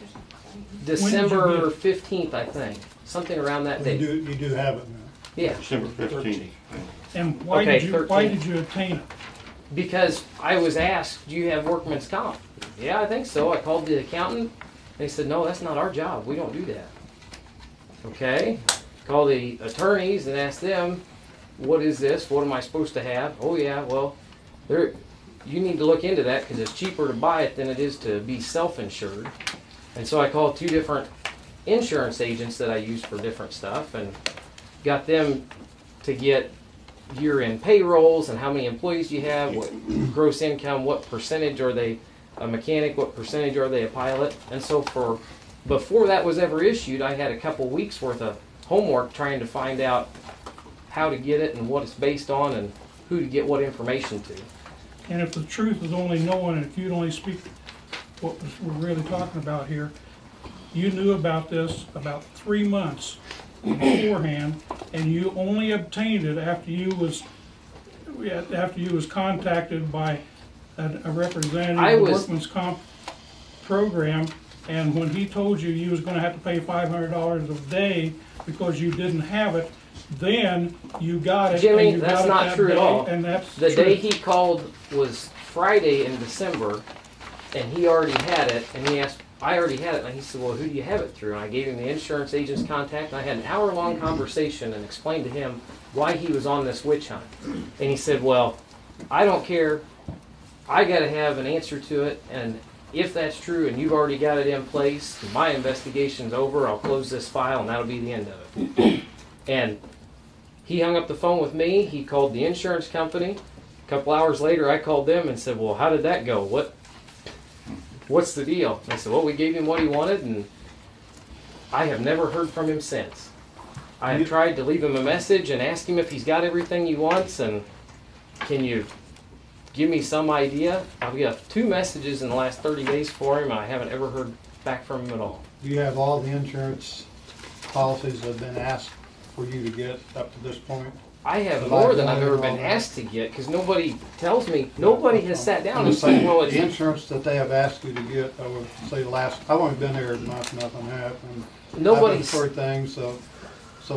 December get it? 15th, I think, something around that date. You do have it now. Yeah, December 15th. And why Okay, did you 13. obtain it? because I was asked, do you have workman's comp? Yeah, I think so. I called the accountant. They said, no, that's not our job. We don't do that. Okay. Called the attorneys and asked them, what is this? What am I supposed to have? Oh, yeah, well, you need to look into that because it's cheaper to buy it than it is to be self-insured. And so I called 2 different insurance agents that I use for different stuff and got them to get year-end payrolls and how many employees you have, what gross income, what percentage are they a mechanic, what percentage are they a pilot. And so before that was ever issued, I had a couple weeks worth of homework trying to find out how to get it and what it's based on and who to get what information to. And if the truth is only known, and if you'd only speak what we're really talking about here, you knew about this about 3 months beforehand, and you only obtained it after you was contacted by a representative of the workman's comp program, and when he told you you was going to have to pay $500 a day because you didn't have it, then you got it. Jimmy, and you that's got it not that true at day, all. And that's the true. day he called was Friday in December, and he already had it, and he asked, I already had it, and he said, well, who do you have it through? And I gave him the insurance agent's contact, and I had an hour-long conversation and explained to him why he was on this witch hunt. And he said, well, I don't care. I got to have an answer to it, and if that's true and you've already got it in place, my investigation's over, I'll close this file, and that'll be the end of it. And he hung up the phone with me. He called the insurance company. A couple hours later, I called them and said, well, how did that go? What's the deal? And they said, well, we gave him what he wanted, and I have never heard from him since. I have tried to leave him a message and ask him if he's got everything he wants, and can you give me some idea? I've got 2 messages in the last 30 days for him, and I haven't ever heard back from him at all. Do you have all the insurance policies that have been asked for you to get up to this point? I have more than I've ever been asked to get, because nobody tells me, nobody has sat down and said, well, it's... The insurance that they have asked you to get, I would say I've only been here a month, nothing happened. Nobody's... I've heard things, so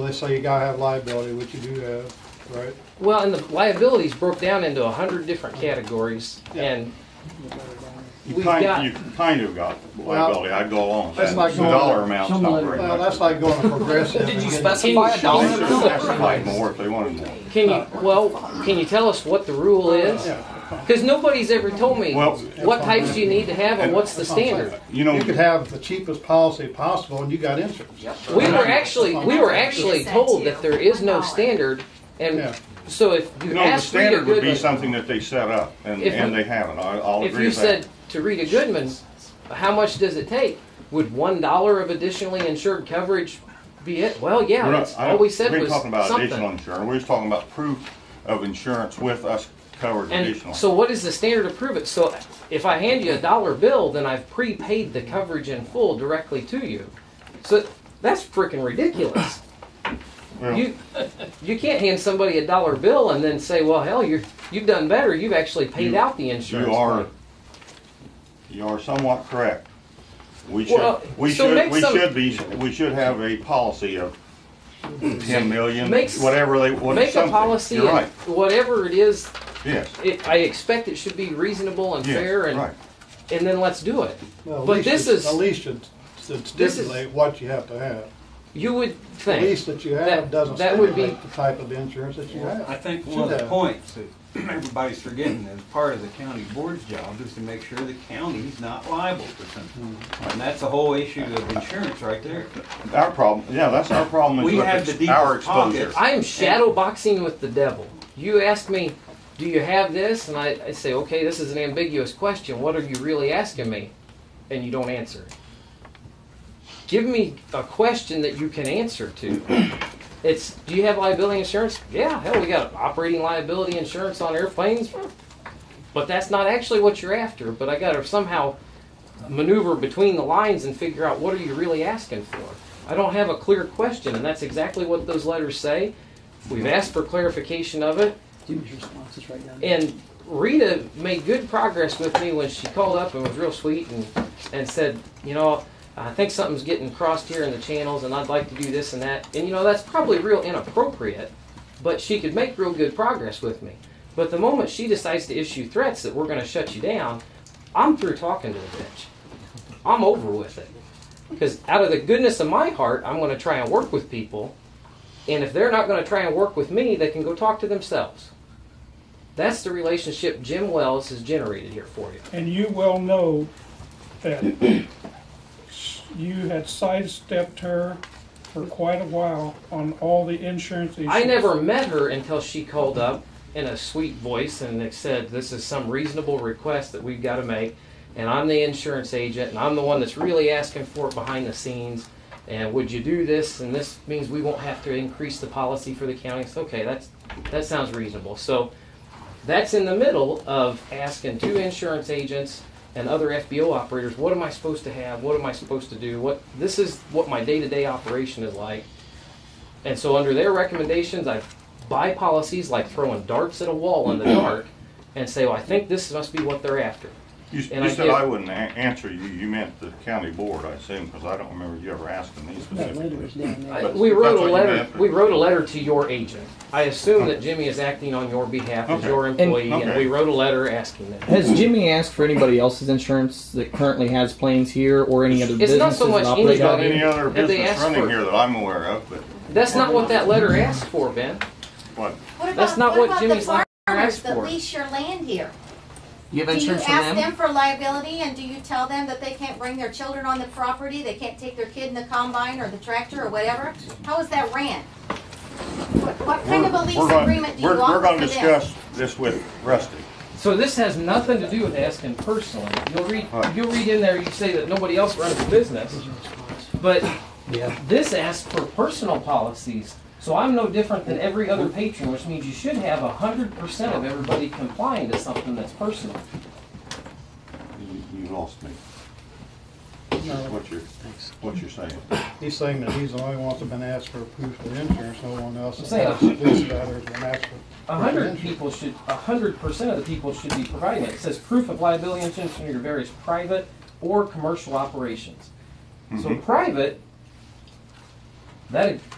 they say you gotta have liability, which you do have, right? Well, and the liabilities broke down into 100 different categories, and You kind of got liability. I'd go along with that. That's like The dollar amount's not very Well, much. that's like going to progressive. Did you and specify a dollar They should have specified more if they wanted more. can you tell us what the rule is? Because nobody's ever told me Well, what types do you need to have and what's the standard. You know, You could have the cheapest policy possible and you got insurance. We were actually told that there is no standard, and Yeah. so if you no, the asked Rita standard would be Goodman, something that they set up, and they haven't. I'll if agree you with that. said to Rita Goodman, how much does it take? Would $1 of additionally insured coverage be it? Well, yeah, that's all we said we was ain't talking about additional something. insurance. We're just talking about proof of insurance with us covered And additionally. so what is the standard to prove it? So if I hand you a $1 bill, then I've prepaid the coverage in full directly to you. So that's freaking ridiculous. Well, You can't hand somebody a $1 bill and then say, well, hell, you've done better. You've actually paid out the insurance. You are somewhat correct. We should Well, so make some- we should have a policy of 10 million, Make a policy, You're right. and whatever it is. Yes. I expect it should be reasonable and Yes, fair, and right. and then let's do it. Well, But this is at least should stipulate what you have to have. you would The think lease that you have doesn't that would be stipulate the type of insurance that you have. I think Should one of the have. points everybody's forgetting that part of the county board's job is to make sure the county's not liable for something. And that's the whole issue of insurance right there. Our problem, yeah, that's our problem. We is have the our deepest exposure. pockets. I am shadow boxing with the devil. You ask me, do you have this? And I say, okay, this is an ambiguous question. What are you really asking me? And you don't answer. Give me a question that you can answer to. It's, do you have liability insurance? Yeah, hell, we got operating liability insurance on airplanes. But that's not actually what you're after. But I got to somehow maneuver between the lines and figure out what are you really asking for. I don't have a clear question, and that's exactly what those letters say. We've asked for clarification of it. Jimmy's response is right down. And Rita made good progress with me when she called up and was real sweet and said, you know, I think something's getting crossed here in the channels and I'd like to do this and that. And you know, that's probably real inappropriate, but she could make real good progress with me. But the moment she decides to issue threats that we're going to shut you down, I'm through talking to the bitch. I'm over with it. Because out of the goodness of my heart, I'm going to try and work with people. And if they're not going to try and work with me, they can go talk to themselves. That's the relationship Jim Wells has generated here for you. And you well know that you had sidestepped her for quite a while on all the insurance issues. I never met her until she called up in a sweet voice and said, this is some reasonable request that we've got to make. And I'm the insurance agent, and I'm the one that's really asking for it behind the scenes. And would you do this? And this means we won't have to increase the policy for the county. It's okay, that sounds reasonable. So that's in the middle of asking two insurance agents and other FBO operators, what am I supposed to have? What am I supposed to do? This is what my day-to-day operation is like. And so under their recommendations, I buy policies like throwing darts at a wall in the dark and say, well, I think this must be what they're after. You said I wouldn't answer you. You meant the county board, I assume, because I don't remember you ever asking me specifically. We wrote a letter. We wrote a letter to your agent. I assume that Jimmy is acting on your behalf as your employee, and we wrote a letter asking that. Has Jimmy asked for anybody else's insurance that currently has planes here, or any other businesses? It's not so much that operate out anybody. Any other Have they business asked running for- here that I'm aware of, but That's not what that letter asked for, Ben. what? That's not what Jimmy's the letter farmers asked that for. lease your land here? You have Do you insurance for ask them? them for liability, and do you tell them that they can't bring their children on the property, they can't take their kid in the combine or the tractor or whatever? How is that ran? What kind of a lease agreement do you We're offer going for to them? discuss this with Rusty. So this has nothing to do with asking personally. You'll read in there, you say that nobody else runs the business, but this asks for personal policies. So I'm no different than every other patron, which means you should have 100% of everybody complying to something that's personal. You lost me. What you're saying. He's saying that he's the only one that's been asked for proof of insurance, no one else. I'm saying Lease drivers been asked for. 100% of the people should be providing it. It says proof of liability insurance from your various private or commercial operations. So private,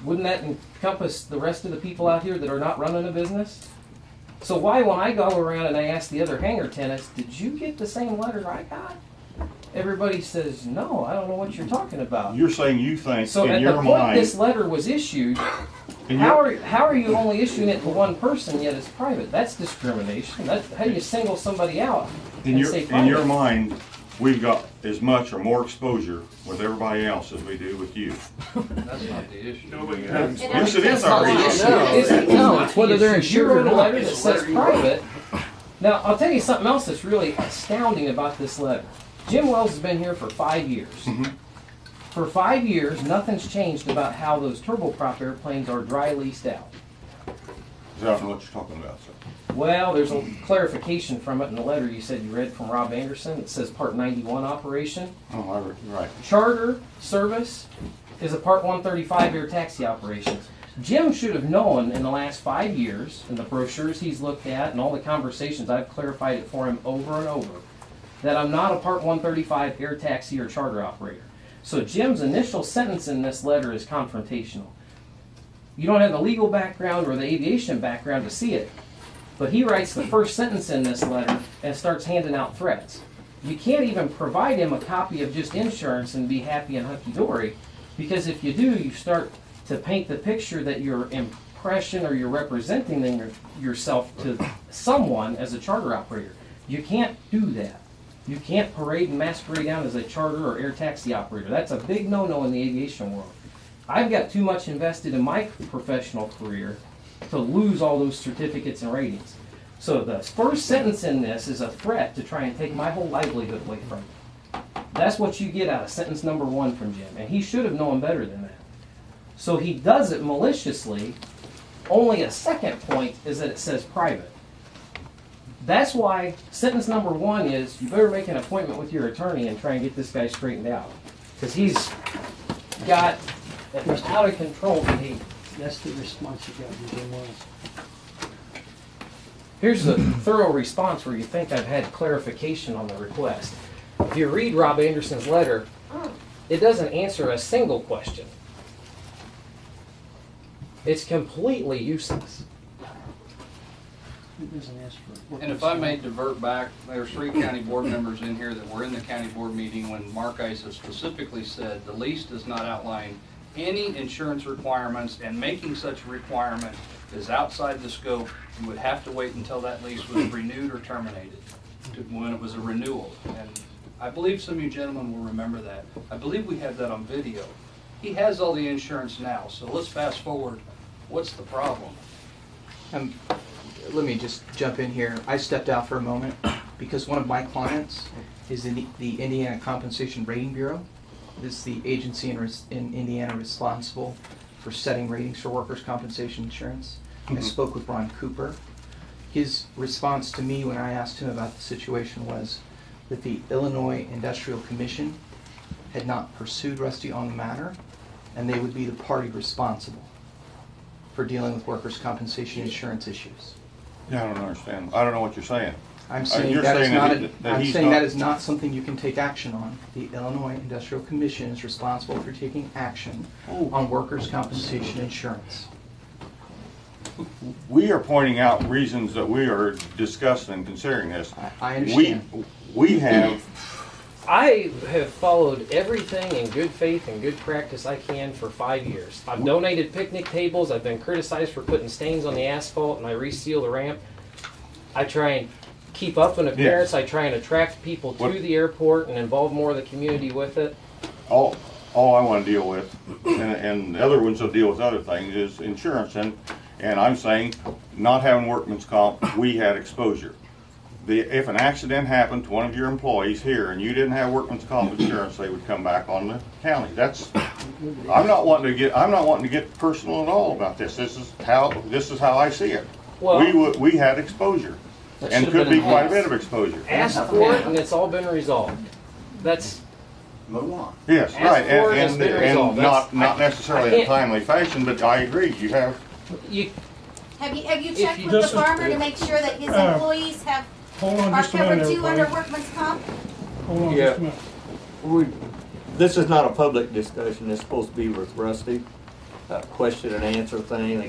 wouldn't that encompass the rest of the people out here that are not running a business? So why, when I go around and I ask the other hangar tenants, did you get the same letter I got? Everybody says, no, I don't know what you're talking about. You're saying you think So in at your the point mind. this letter was issued, how are you only issuing it to one person yet it's private? That's discrimination. How do you single somebody out In and say your private? mind, we've got as much or more exposure with everybody else as we do with you. That's not the issue. Yes, it is our issue. No, it's whether they're You insured or wrote a not. letter that says private. Now, I'll tell you something else that's really astounding about this letter. Jim Wells has been here for 5 years. For 5 years, nothing's changed about how those turboprop airplanes are dry leased out. I don't know what you're talking about, sir. Well, there's a clarification from it in the letter you said you read from Rob Anderson. It says Part 91 operation. Oh, right. Charter service is a Part 135 air taxi operations. Jim should have known in the last 5 years, in the brochures he's looked at and all the conversations, I've clarified it for him over and over, that I'm not a Part 135 air taxi or charter operator. So Jim's initial sentence in this letter is confrontational. You don't have the legal background or the aviation background to see it, but he writes the first sentence in this letter and starts handing out threats. You can't even provide him a copy of just insurance and be happy and hunky-dory, because if you do, you start to paint the picture that you're impression or you're representing yourself to someone as a charter operator. You can't do that. You can't parade and masquerade down as a charter or air taxi operator. That's a big no-no in the aviation world. I've got too much invested in my professional career to lose all those certificates and ratings. So the first sentence in this is a threat to try and take my whole livelihood away from me. That's what you get out of sentence number 1 from Jim, and he should have known better than that. So he does it maliciously. Only a second point is that it says private. That's why sentence number 1 is you better make an appointment with your attorney and try and get this guy straightened out. Because he's got an out of control behavior. That's the response you got from Jim Wells. Here's a thorough response where you think I've had clarification on the request. If you read Rob Anderson's letter, it doesn't answer a single question. It's completely useless. It doesn't ask for. And if I may divert back, there's 3 county board members in here that were in the county board meeting when Mark Isa specifically said the lease does not outline any insurance requirements, and making such a requirement is outside the scope. You would have to wait until that lease was renewed or terminated, when it was a renewal. And I believe some of you gentlemen will remember that. I believe we have that on video. He has all the insurance now, so let's fast forward. What's the problem? Let me just jump in here. I stepped out for a moment because one of my clients is in the Indiana Compensation Rating Bureau. This is the agency in Indiana responsible for setting ratings for workers' compensation insurance. I spoke with Ron Cooper. His response to me when I asked him about the situation was that the Illinois Industrial Commission had not pursued Rusty on the matter, and they would be the party responsible for dealing with workers' compensation insurance issues. Yeah, I don't understand. I don't know what you're saying. I'm saying that is not something you can take action on. The Illinois Industrial Commission is responsible for taking action on workers' compensation insurance. We are pointing out reasons that we are discussing and considering this. I understand. I have followed everything in good faith and good practice I can for 5 years. I've donated picnic tables. I've been criticized for putting stains on the asphalt, and I reseal the ramp. I try and keep up an appearance. I try and attract people to the airport and involve more of the community with it. All I want to deal with, and the other ones will deal with other things, is insurance. And I'm saying, not having workman's comp, we had exposure. If an accident happened to one of your employees here and you didn't have workman's comp insurance, they would come back on the county. I'm not wanting to get personal at all about this. This is how I see it. Well, we had exposure, and could be quite a bit of exposure. Ask for it, and it's all been resolved. That's move on. Yes, right, and not necessarily in a timely fashion, but I agree. You have. Have you checked with the farmer to make sure that his employees are covered too under workman's comp? Hold on just a minute. This is not a public discussion. It's supposed to be with Rusty. Question and answer thing.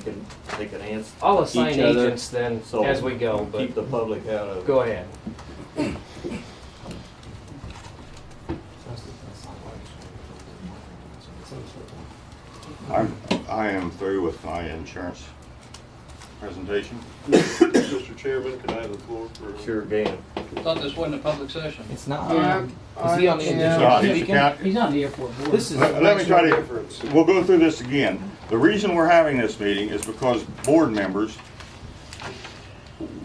They can answer. I'll assign agents then so as we go. But keep the public out of it. Go ahead. I am through with my insurance presentation. Mr. Chairman, can I have the floor for? Sure can. I thought this wasn't a public session. It's not. Is he on the He's on the airport board. Let me try to. We'll go through this again. The reason we're having this meeting is because board members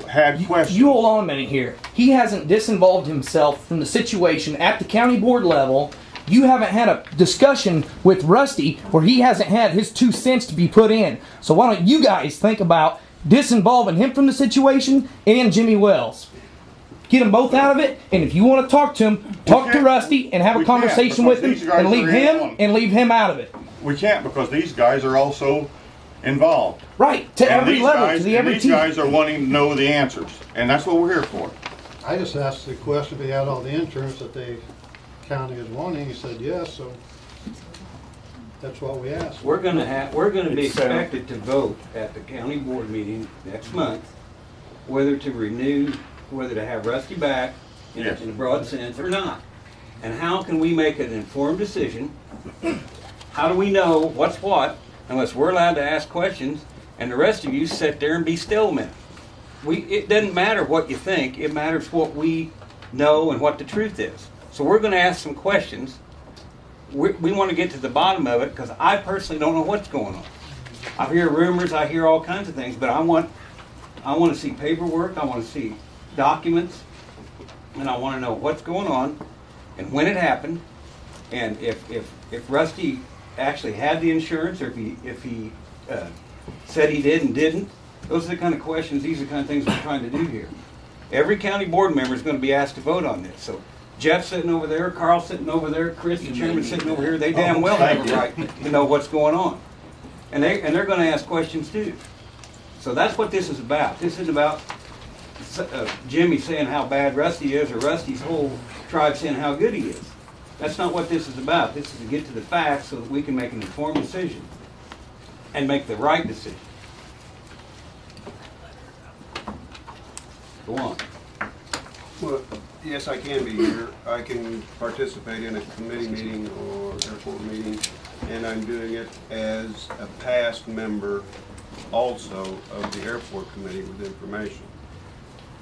had questions. You hold on a minute here. He hasn't disinvolved himself from the situation at the county board level. You haven't had a discussion with Rusty where he hasn't had his 2 cents to be put in. So why don't you guys think about disinvolving him from the situation and Jimmy Wells? Get them both out of it, and if you want to talk to him, talk to Rusty and have a conversation with him, and leave him out of it. We can't, because these guys are also involved. Right, to every level, to every team. These guys are wanting to know the answers, and that's what we're here for. I just asked the question if he had all the insurance that the county is wanting. He said yes, so that's what we asked. We're going to be expected to vote at the county board meeting next month whether to have Rusty back in a broad sense or not. And how can we make an informed decision? How do we know what's what unless we're allowed to ask questions and the rest of you sit there and be still a minute. It doesn't matter what you think, it matters what we know and what the truth is. So we're going to ask some questions. We want to get to the bottom of it, because I personally don't know what's going on. I hear rumors, I hear all kinds of things, but I want to see paperwork, I want to see documents, and I want to know what's going on and when it happened, and if Rusty actually had the insurance, or if he said he did and didn't. Those are the kind of questions, these are the kind of things we're trying to do here. Every county board member is going to be asked to vote on this. So Jeff sitting over there, Carl sitting over there, Chris, the chairman, sitting over here, they damn well have a right to know what's going on. And they're going to ask questions too. So that's what this is about. This isn't about Jimmy saying how bad Rusty is, or Rusty's whole tribe saying how good he is. That's not what this is about. This is to get to the facts so that we can make an informed decision and make the right decision. Go on. Well, yes, I can be here. I can participate in a committee meeting or airport meeting, and I'm doing it as a past member also of the airport committee with information.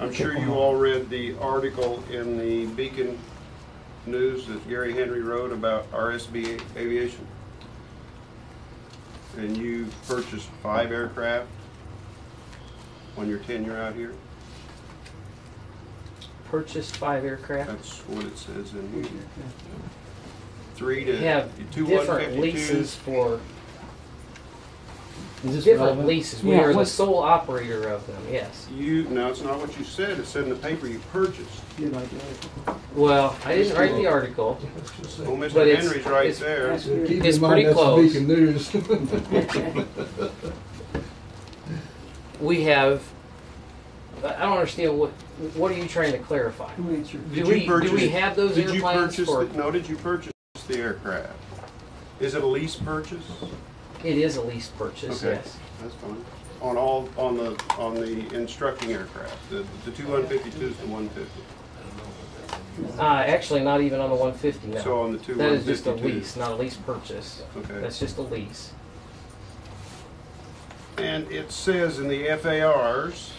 I'm sure you all read the article in the Beacon News that Gary Henry wrote about RSB Aviation. And you purchased 5 aircraft on your tenure out here. Purchased 5 aircraft. That's what it says in here. 3 to We have 2 different 152s. leases for Is this different relevant? leases. We Yeah, are the what's- sole operator of them. Yes. No, it's not what you said. It said in the paper you purchased. Well, I didn't write the article. Well, Mr. but it's- Henry's right it's- there. It's pretty close. We have. I don't understand what are you trying to clarify? Do we have those Did you airplanes purchase for? no, did you purchase the aircraft? Is it a lease purchase? It is a lease purchase. Okay, Yes. that's fine. On the instructing aircraft, the 2 152s, the 150. Actually, not even on the 150 now. So on the 2 That is just a 152s. lease, not a lease purchase. Okay. That's just a lease. And it says in the FARs,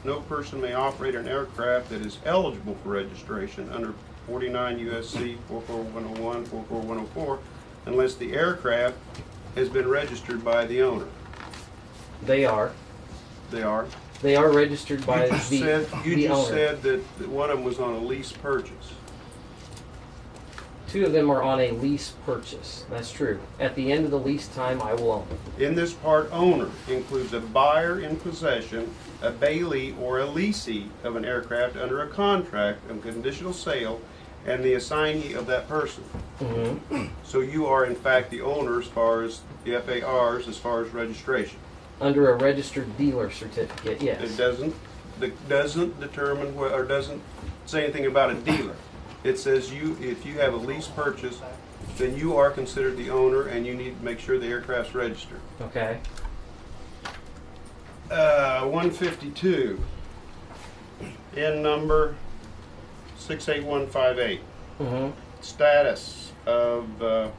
no person may operate an aircraft that is eligible for registration under 49 USC 44101, 44104, unless the aircraft has been registered by the owner. They are. They are. They are registered by You just the owner. said that one of them was on a lease purchase. 2 of them are on a lease purchase. That's true. At the end of the lease time, I will own them. In this part, owner includes a buyer in possession, a bailee or a leasee of an aircraft under a contract of conditional sale, and the assignee of that person. Mm-hmm. So you are in fact the owner as far as the FARs, as far as registration. Under a registered dealer certificate, yes. It doesn't determine or doesn't say anything about a dealer. It says if you have a lease purchase, then you are considered the owner, and you need to make sure the aircraft's registered. Okay. 152, in number 68158. Mm-hmm. Status of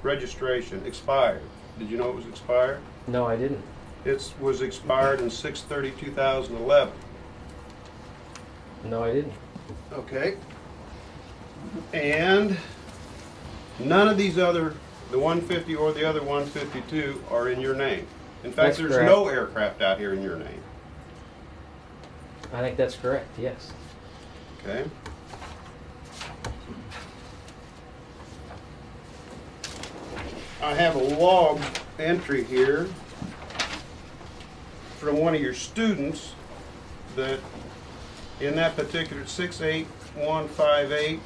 registration expired. Did you know it was expired? No, I didn't. It was expired in 6/30/2011. No, I didn't. Okay. And none of these other, the 150 or the other 152, are in your name. In fact, That's there's correct. no aircraft out here in your name. I think that's correct, yes. Okay. I have a log entry here from one of your students that in that particular 68158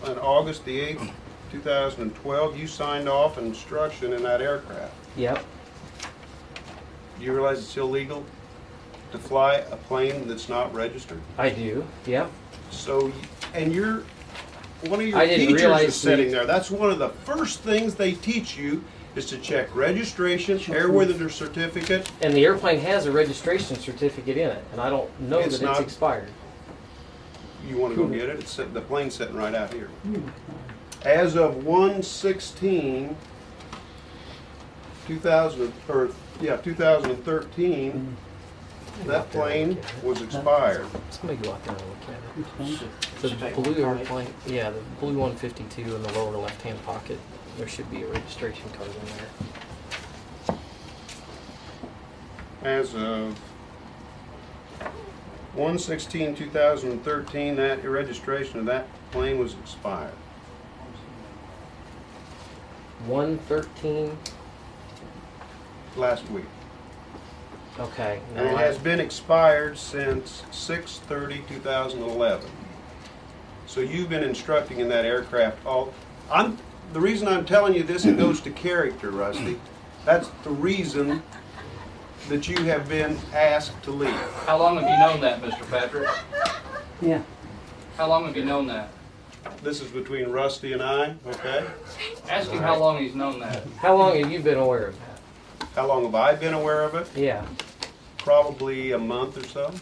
on August the 8th, 2012, you signed off instruction in that aircraft. Yep. Do you realize it's illegal to fly a plane that's not registered? I do, yep. So, and one of your I didn't teachers realize is sitting the- there. That's one of the first things they teach you is to check registration, airworthiness certificate. And the airplane has a registration certificate in it, and I don't know It's that not- it's expired. You want to go get it? It's the plane's sitting right out here. As of 1/16/2000 or Yeah, 2013, that plane was expired. Somebody go out there and look at it. The blue airplane, yeah, the blue 152 in the lower left-hand pocket. There should be a registration card in there. As of 1/16/2013, that registration of that plane was expired. 113. Last week. Okay. And it has been expired since 6/30/2011. So you've been instructing in that aircraft the reason I'm telling you this, it goes to character, Rusty. That's the reason that you have been asked to leave. How long have you known that, Mr. Patrick? Yeah. How long have you known that? This is between Rusty and I, okay? Ask him how long he's known that. How long have you been aware of that? How long have I been aware of it? Yeah. Probably a month or so.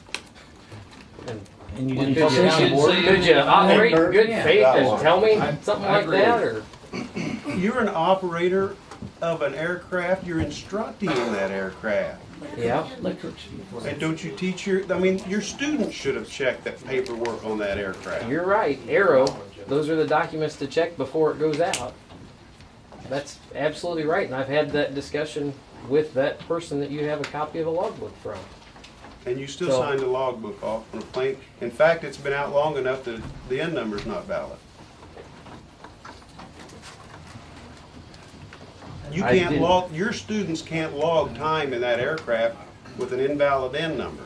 And you didn't tell the county board? Could you operate in good faith and tell me something like that? Or you're an operator of an aircraft. You're instructing in that aircraft. Yeah. And don't you teach your students should have checked that paperwork on that aircraft. You're right. Aero, those are the documents to check before it goes out. That's absolutely right. And I've had that discussion with that person that you have a copy of a logbook from. And you still signed a logbook off on a plane. In fact, it's been out long enough that the N number's not valid. You can't log, your students can't log time in that aircraft with an invalid N number.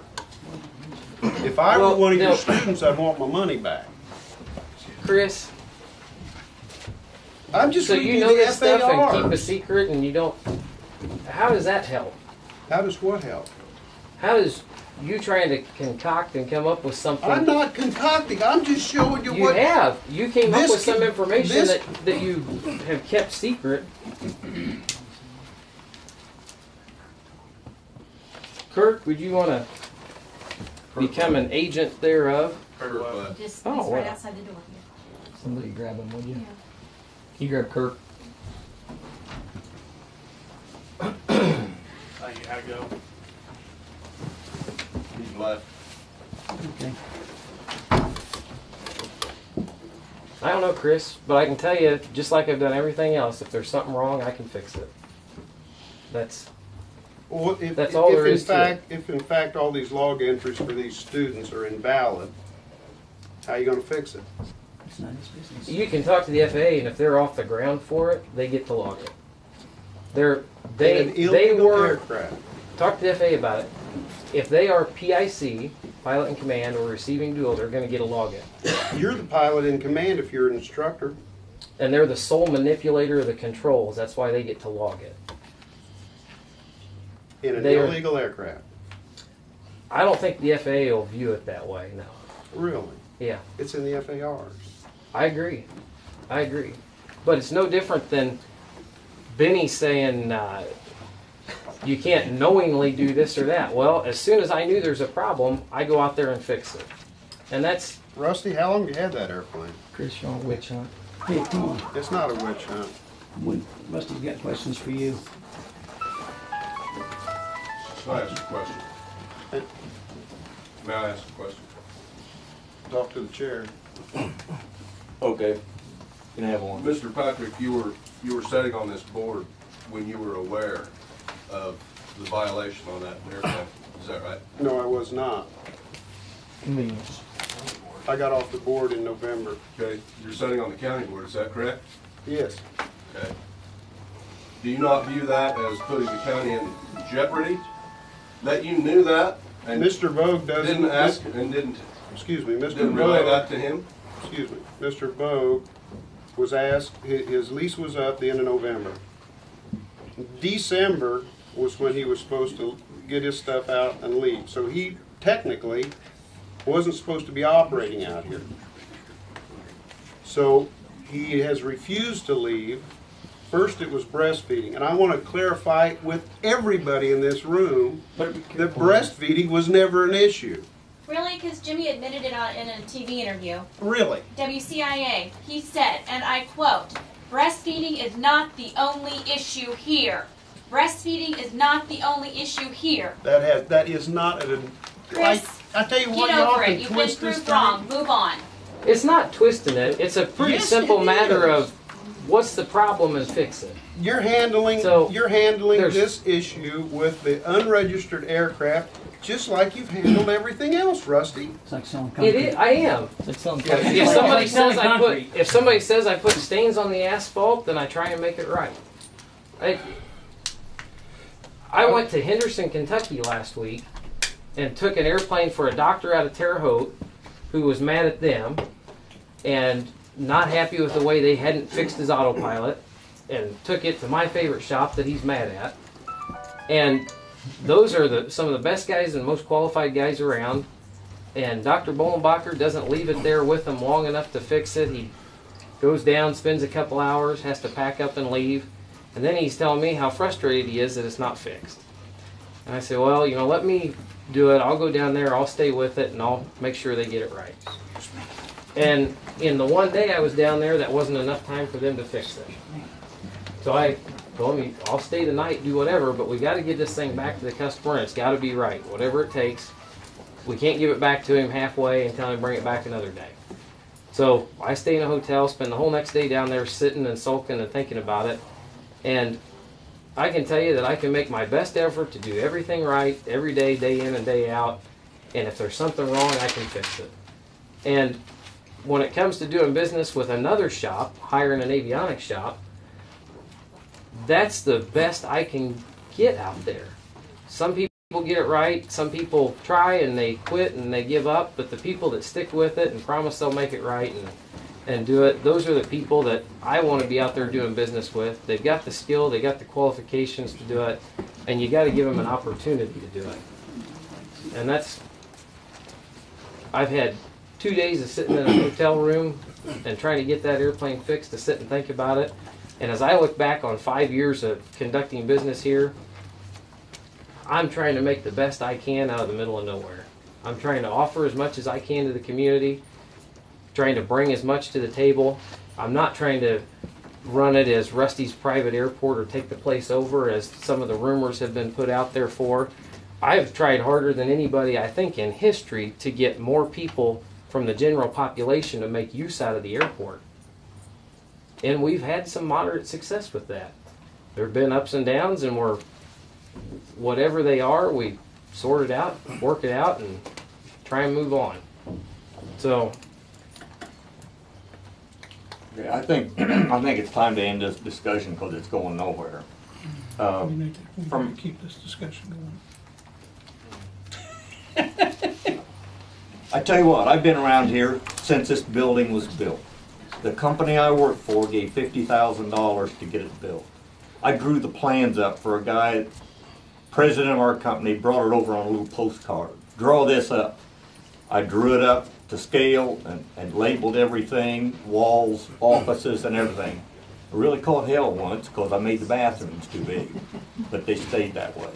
If I were one of your students, I'd want my money back. Chris, I'm just so reading you know the this stuff and FAR. keep a secret and you don't. How does that help? How does what help? How does you trying to concoct and come up with something? I'm not concocting. I'm just showing you what. You have. You came up with some information this- that you have kept secret. Kirk, would you want to become an agent thereof? Just, Oh, he's right wow. outside the door here. Somebody grab him, would you? Yeah. You grab Kirk. You gotta go. He's left. Okay. I don't know, Chris, but I can tell you, just like I've done everything else, if there's something wrong, I can fix it. That's Well, That's all there is to it. If in fact all these log entries for these students are invalid, how are you going to fix it? It's not his business. You can talk to the FAA, and if they're off the ground for it, they get to log it. An They illegal were aircraft. talk to the FAA about it. If they are PIC, pilot in command, or receiving dual, they're going to get a login. You're the pilot in command if you're an instructor. And they're the sole manipulator of the controls. That's why they get to log it. In an They are- illegal aircraft. I don't think the FAA will view it that way, no. Really? Yeah, It's in the FARs. I agree. I agree. But it's no different than Benny saying you can't knowingly do this or that. Well, as soon as I knew there's a problem, I go out there and fix it. And that's... Rusty, how long have you had that airplane? Chris, you're on a witch hunt. Hey, come on. It's not a witch hunt. Rusty's got questions for you. Can I ask a question? May I ask a question? Talk to the chair. Okay. Can I have one? Mr. Patrick, you were sitting on this board when you were aware of the violation on that aircraft. Is that right? No, I was not. Convenience. I got off the board in November. Okay. You're sitting on the county board, is that correct? Yes. Okay. Do you not view that as putting the county in jeopardy? That you knew that and Mr. Vogue doesn't. didn't ask and didn't. Excuse me, Mr. Didn't relay Vogue. that to him. Excuse me, Mr. Vogue was asked. His lease was up the end of November. December was when he was supposed to get his stuff out and leave. So he technically wasn't supposed to be operating out here. So he has refused to leave. First it was breastfeeding, and I want to clarify with everybody in this room that breastfeeding was never an issue. Really? Because Jimmy admitted it in a TV interview. Really? WCIA, he said, and I quote, breastfeeding is not the only issue here. Breastfeeding is not the only issue here. That is not an. Chris, I tell you what, get y'all over can it. You've been twist this proved thing. wrong. Move on. It's not twisting it. It's a pretty Yes, simple it matter is. of what's the problem and fix it. You're handling there's- this issue with the unregistered aircraft just like you've handled everything else, Rusty. It's like selling It concrete. is, I am. It's like selling If concrete. somebody It's like says selling I put, concrete. if somebody says I put stains on the asphalt, then I try and make it right. I went to Henderson, Kentucky last week and took an airplane for a doctor out of Terre Haute who was mad at them and not happy with the way they hadn't fixed his autopilot, and took it to my favorite shop that he's mad at. And those are some of the best guys and most qualified guys around. And Dr. Bollenbacher doesn't leave it there with them long enough to fix it. He goes down, spends a couple hours, has to pack up and leave. And then he's telling me how frustrated he is that it's not fixed. And I say, well, you know, let me do it. I'll go down there, I'll stay with it, and I'll make sure they get it right. And in the one day I was down there, that wasn't enough time for them to fix it. So I told him, I'll stay the night, do whatever, but we got to get this thing back to the customer, and it's got to be right, whatever it takes. We can't give it back to him halfway and tell him to bring it back another day. So I stay in a hotel, spend the whole next day down there sitting and sulking and thinking about it. And I can tell you that I can make my best effort to do everything right every day, day in and day out. And if there's something wrong, I can fix it. And when it comes to doing business with another shop, hiring an avionics shop, that's the best I can get out there. Some people get it right, some people try and they quit and they give up, but the people that stick with it and promise they'll make it right and do it, those are the people that I want to be out there doing business with. They've got the skill, they got the qualifications to do it, and you got to give them an opportunity to do it. And I've had 2 days of sitting in a hotel room and trying to get that airplane fixed, to sit and think about it. And as I look back on 5 years of conducting business here, I'm trying to make the best I can out of the middle of nowhere. I'm trying to offer as much as I can to the community, trying to bring as much to the table. I'm not trying to run it as Rusty's private airport or take the place over, as some of the rumors have been put out there for. I've tried harder than anybody, I think, in history to get more people from the general population to make use out of the airport. And we've had some moderate success with that. There have been ups and downs, and whatever they are, we sort it out, work it out, and try and move on. So, yeah, I think it's time to end this discussion because it's going nowhere. We need to keep this discussion going. I tell you what, I've been around here since this building was built. The company I work for gave $50,000 to get it built. I drew the plans up for a guy, president of our company, brought it over on a little postcard. Draw this up. I drew it up to scale and labeled everything, walls, offices, and everything. I really caught hell once because I made the bathrooms too big, but they stayed that way.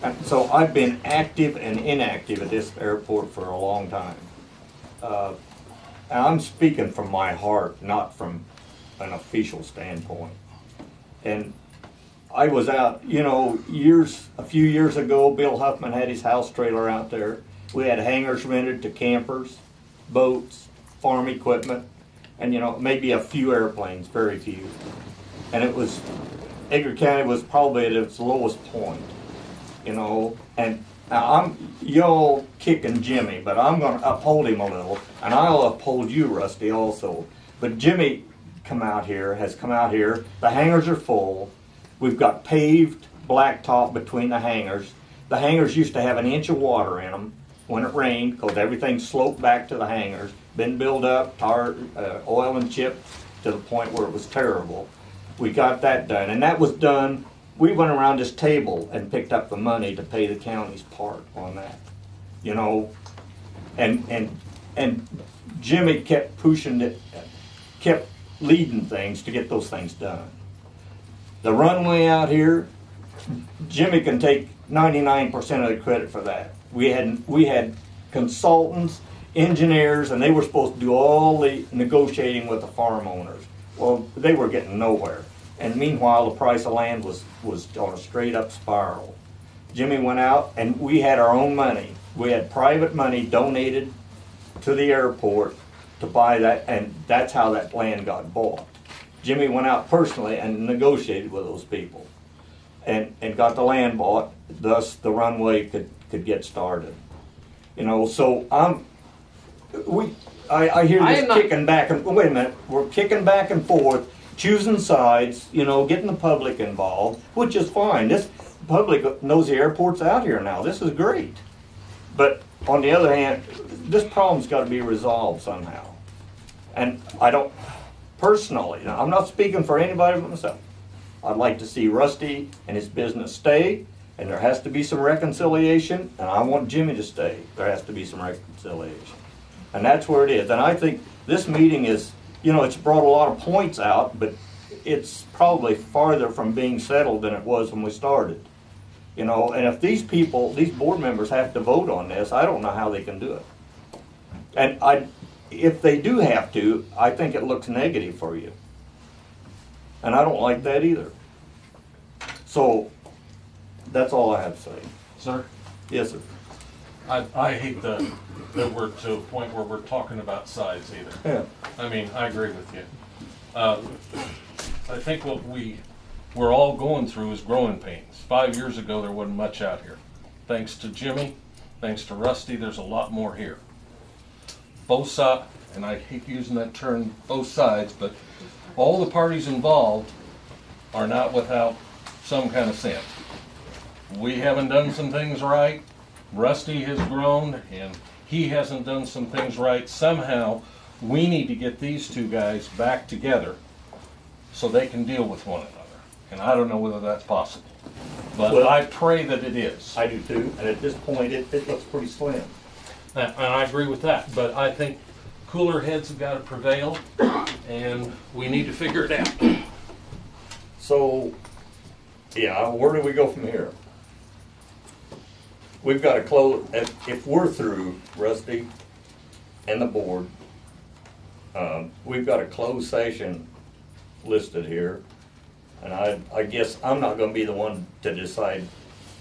And so I've been active and inactive at this airport for a long time. And I'm speaking from my heart, not from an official standpoint. And I was out, you know, a few years ago, Bill Huffman had his house trailer out there. We had hangars rented to campers, boats, farm equipment, and, you know, maybe a few airplanes, very few. And Edgar County was probably at its lowest point, you know. And you'll kicking Jimmy, but I'm going to uphold him a little, and I'll uphold you, Rusty, also. But Jimmy has come out here. The hangars are full. We've got paved blacktop between the hangars. The hangars used to have an inch of water in them when it rained because everything sloped back to the hangars. Been built up, tar, oil and chips to the point where it was terrible. We got that done, and that was done. We went around this table and picked up the money to pay the county's part on that, you know. And Jimmy kept pushing it, kept leading things to get those things done. The runway out here, Jimmy can take 99% of the credit for that. We had consultants, engineers, and they were supposed to do all the negotiating with the farm owners. Well, they were getting nowhere. And meanwhile, the price of land was on a straight up spiral. Jimmy went out and we had our own money. We had private money donated to the airport to buy that, and that's how that land got bought. Jimmy went out personally and negotiated with those people and got the land bought, thus the runway could get started. You know, so I hear this kicking back and, wait a minute, we're kicking back and forth, choosing sides, you know, getting the public involved, which is fine. This public knows the airport's out here now. This is great. But on the other hand, this problem's got to be resolved somehow. And I don't, personally, now, I'm not speaking for anybody but myself. I'd like to see Rusty and his business stay, and there has to be some reconciliation, and I want Jimmy to stay. There has to be some reconciliation. And that's where it is. And I think this meeting is, you know, it's brought a lot of points out, but it's probably farther from being settled than it was when we started. You know, and if these people, these board members have to vote on this, I don't know how they can do it. And if they do have to, I think it looks negative for you. And I don't like that either. So, that's all I have to say. Sir? Yes, sir. I hate that we're to a point where we're talking about sides either. Yeah. I mean, I agree with you. I think what we're all going through is growing pains. 5 years ago, there wasn't much out here. Thanks to Jimmy, thanks to Rusty, there's a lot more here. Both sides, and I hate using that term, both sides, but all the parties involved are not without some kind of sin. We haven't done some things right. Rusty has grown, and he hasn't done some things right. Somehow, we need to get these two guys back together so they can deal with one another. And I don't know whether that's possible. But well, I pray that it is. I do too, and at this point it looks pretty slim. And I agree with that, but I think cooler heads have got to prevail, and we need to figure it out. So, yeah, where do we go from here? We've got to close, if we're through, Rusty and the board, we've got a closed session listed here. And I guess I'm not going to be the one to decide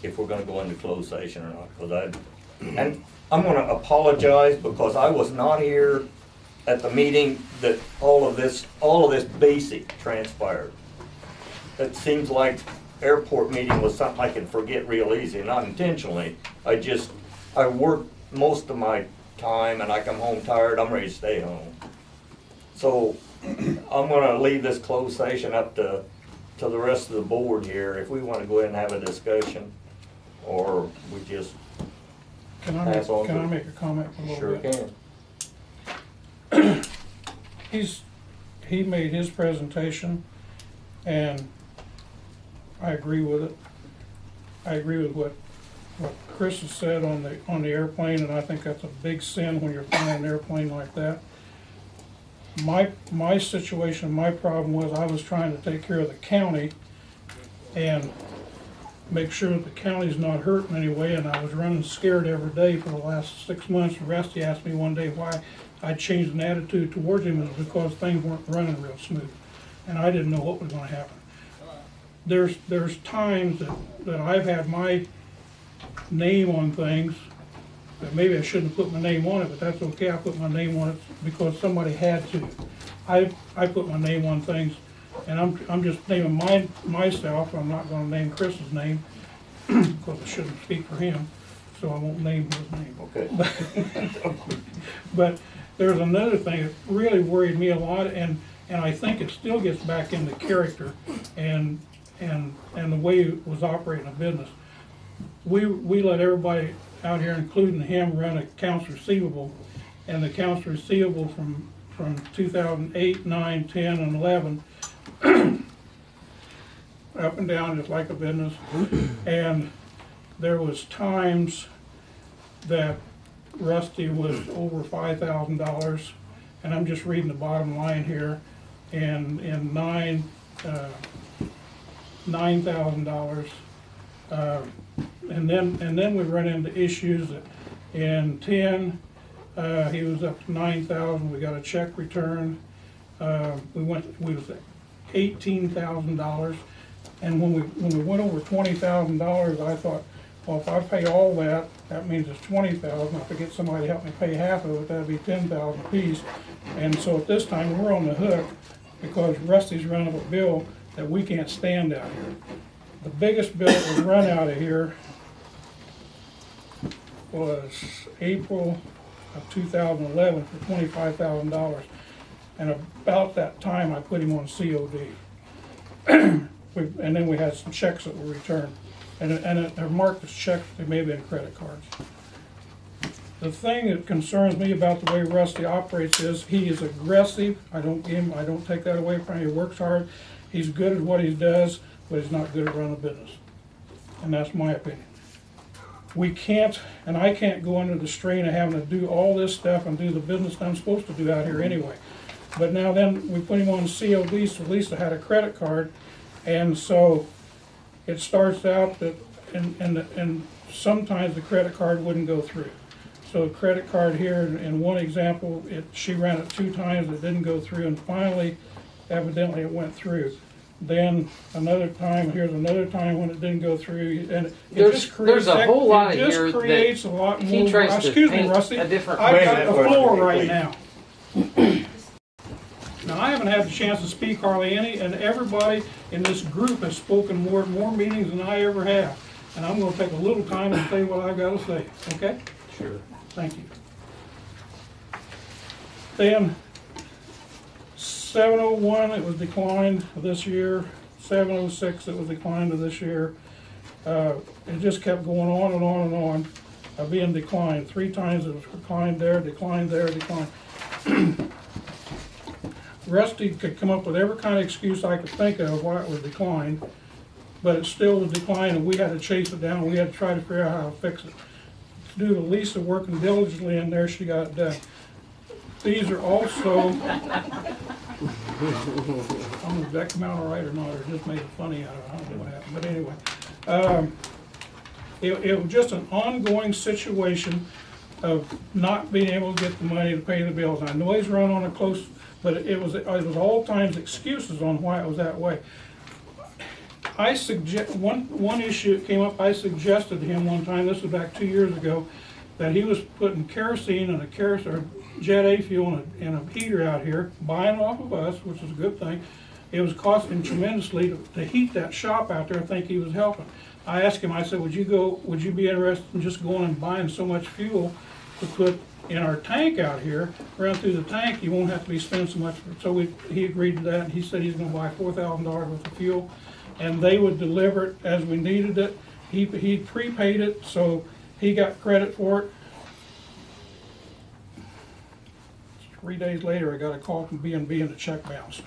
if we're going to go into closed session or not. And I'm going to apologize because I was not here at the meeting that all of this basic transpired. It seems like airport meeting was something I can forget real easy, not intentionally. I work most of my time and I come home tired, I'm ready to stay home. So I'm going to leave this closed session up to the rest of the board here, if we want to go ahead and have a discussion, or we just Can I make a comment a little sure bit? Can. He made his presentation, and I agree with it. I agree with what Chris has said on the airplane, and I think that's a big sin when you're flying an airplane like that. My situation, my problem was I was trying to take care of the county and make sure that the county's not hurt in any way, and I was running scared every day for the last 6 months. Rusty asked me one day why I changed an attitude towards him. It was because things weren't running real smooth, and I didn't know what was going to happen. There's times that I've had my name on things that maybe I shouldn't have put my name on it, but that's okay. I put my name on it because somebody had to. I put my name on things, and I'm just naming myself. I'm not going to name Chris's name because I shouldn't speak for him, so I won't name his name. Okay. But there's another thing that really worried me a lot, and I think it still gets back into character and the way it was operating a business. We let everybody out here, including him, run accounts receivable, and the accounts receivable from 2008, 9, 10, and 11, up and down just like a business. And there was times that Rusty was over $5,000, and I'm just reading the bottom line here, and in $9,000. And then we run into issues that in 10, he was up to 9,000. We got a check returned. $18,000. And when we went over $20,000, I thought, well, if I pay all that, that means it's $20,000. If I get somebody to help me pay half of it, that'd be $10,000 apiece. And so at this time, we're on the hook because Rusty's running up a bill that we can't stand out here. The biggest bill that was run out of here was April of 2011 for $25,000. And about that time, I put him on COD. And then we had some checks that were returned. And I marked as checks, they may have been credit cards. The thing that concerns me about the way Rusty operates is he is aggressive. I don't take that away from him. He works hard. He's good at what he does, but he's not good at running a business. And that's my opinion. We can't, and I can't go under the strain of having to do all this stuff and do the business I'm supposed to do out here anyway. But now then, we put him on COD, so Lisa had a credit card, and so it starts out that, and sometimes the credit card wouldn't go through. So a credit card here, in one example, she ran it 2 times, it didn't go through, and finally, evidently it went through. Then another time, here's another time when it didn't go through, and there's a whole lot here that creates a lot more. He tries to Excuse me, paint Rusty. a different. I've got the floor right now. Now, I haven't had the chance to speak hardly any, and everybody in this group has spoken more meetings than I ever have. And I'm going to take a little time and say what I've got to say, okay? Sure. Thank you. Then, 701, it was declined this year. 706, it was declined this year. It just kept going on and on and on, being declined. 3 times it was declined there, declined there, declined. Rusty could come up with every kind of excuse I could think of why it was declined, but it still was declined, and we had to chase it down. We had to try to figure out how to fix it. Due to Lisa working diligently in there, she got it done. These are also, I don't know if that came out all right or not, or just made it funny out of it. I don't know what happened, but anyway. It was just an ongoing situation of not being able to get the money to pay the bills. I know he's run on a close, but it was all times excuses on why it was that way. I suggest one issue that came up. I suggested to him one time. This was back 2 years ago, that he was putting kerosene and or jet A fuel in a heater out here, buying off of us, which is a good thing. It was costing tremendously to heat that shop out there. I think he was helping. I asked him. I said, "Would you be interested in just going and buying so much fuel to put in our tank out here, run through the tank? You won't have to be spending so much." So he agreed to that, and he said he's going to buy $4,000 worth of fuel, and they would deliver it as we needed it. He prepaid it, so he got credit for it. 3 days later, I got a call from B&B and the check bounced.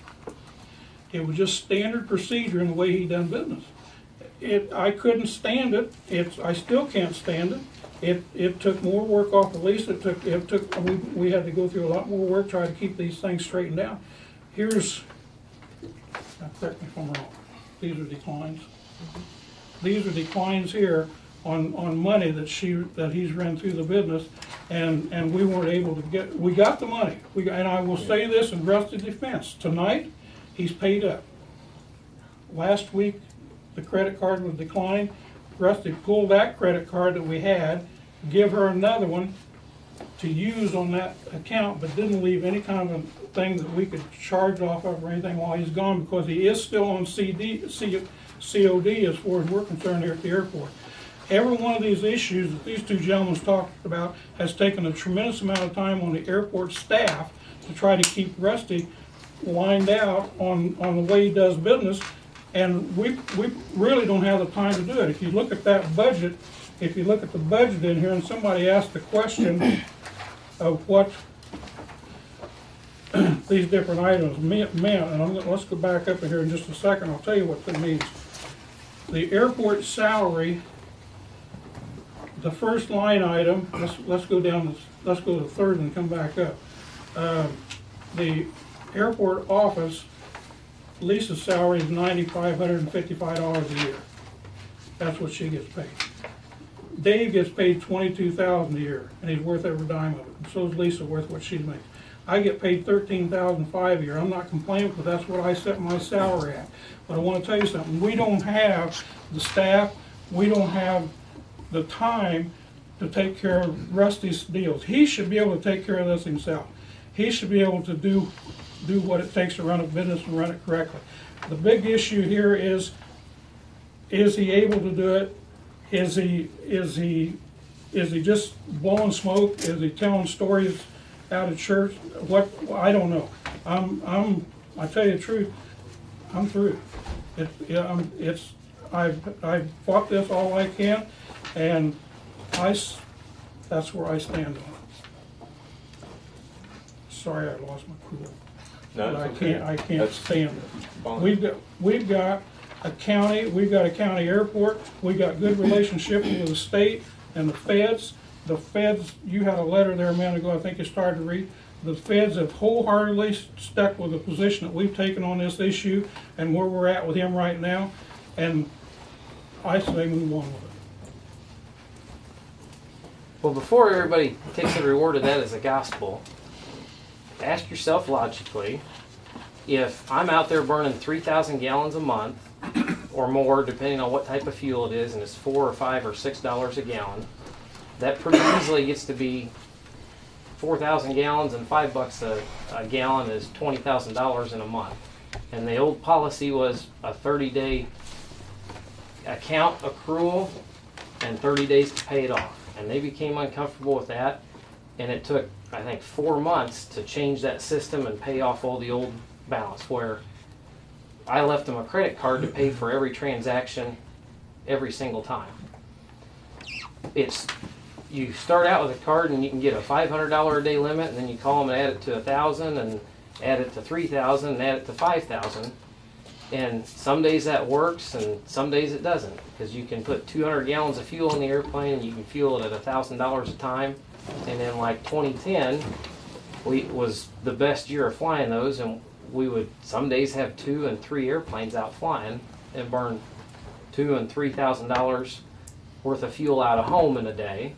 It was just standard procedure in the way he done business. I couldn't stand it. I still can't stand it. It took more work off the lease. We had to go through a lot more work trying to keep these things straightened out. Here's, correct me if I'm wrong, these are declines. These are declines here on money that he's run through the business, and we weren't able to get. We got the money. And I will say this in Rusty's defense: tonight, he's paid up. Last week, the credit card was declined. Rusty pulled that credit card that we had, give her another one to use on that account, but didn't leave any kind of thing that we could charge off of or anything while he's gone, because he is still on COD as far as we're concerned here at the airport. Every one of these issues that these two gentlemen talked about has taken a tremendous amount of time on the airport staff to try to keep Rusty lined out on the way he does business, and we really don't have the time to do it. If you look at that budget, if you look at the budget in here, and somebody asked the question of what these different items meant, and let's go back up in here in just a second. I'll tell you what that means. The airport salary, the first line item. Let's go down. Let's go to the third and come back up. The airport office, Lisa's salary is $9,555 a year. That's what she gets paid. Dave gets paid $22,000 a year, and he's worth every dime of it. And so is Lisa worth what she makes. I get paid $13,500 a year. I'm not complaining, because that's what I set my salary at. But I want to tell you something. We don't have the staff. We don't have the time to take care of Rusty's deals. He should be able to take care of this himself. He should be able to do what it takes to run a business and run it correctly. The big issue here is he able to do it? Is he just blowing smoke? Is he telling stories out of church? What, I don't know. I tell you the truth, I'm through. I've fought this all I can, and that's where I stand on it. Sorry, I lost my cool. No, But it's I okay. can't stand it. We've got a county airport. We got good relationship with the state and the feds. The feds, you had a letter there a minute ago, I think you started to read. The feds have wholeheartedly stuck with the position that we've taken on this issue and where we're at with him right now. And I say move on with it. Well, before everybody takes the reward of that as a gospel, ask yourself logically, if I'm out there burning 3,000 gallons a month or more, depending on what type of fuel it is, and it's $4 or $5 or $6 a gallon, that pretty easily gets to be 4,000 gallons, and $5 a gallon is $20,000 in a month. And the old policy was a 30-day account accrual and 30 days to pay it off. And they became uncomfortable with that, and it took, I think, 4 months to change that system and pay off all the old balance, where I left them a credit card to pay for every transaction every single time. You start out with a card and you can get a $500 a day limit, and then you call them and add it to $1,000 and add it to $3,000 and add it to $5,000. And some days that works and some days it doesn't, because you can put 200 gallons of fuel in the airplane and you can fuel it at $1,000 a time. And in like 2010, was the best year of flying those, and we would some days have 2 and 3 airplanes out flying and burn $2,000 and $3,000 worth of fuel out of home in a day,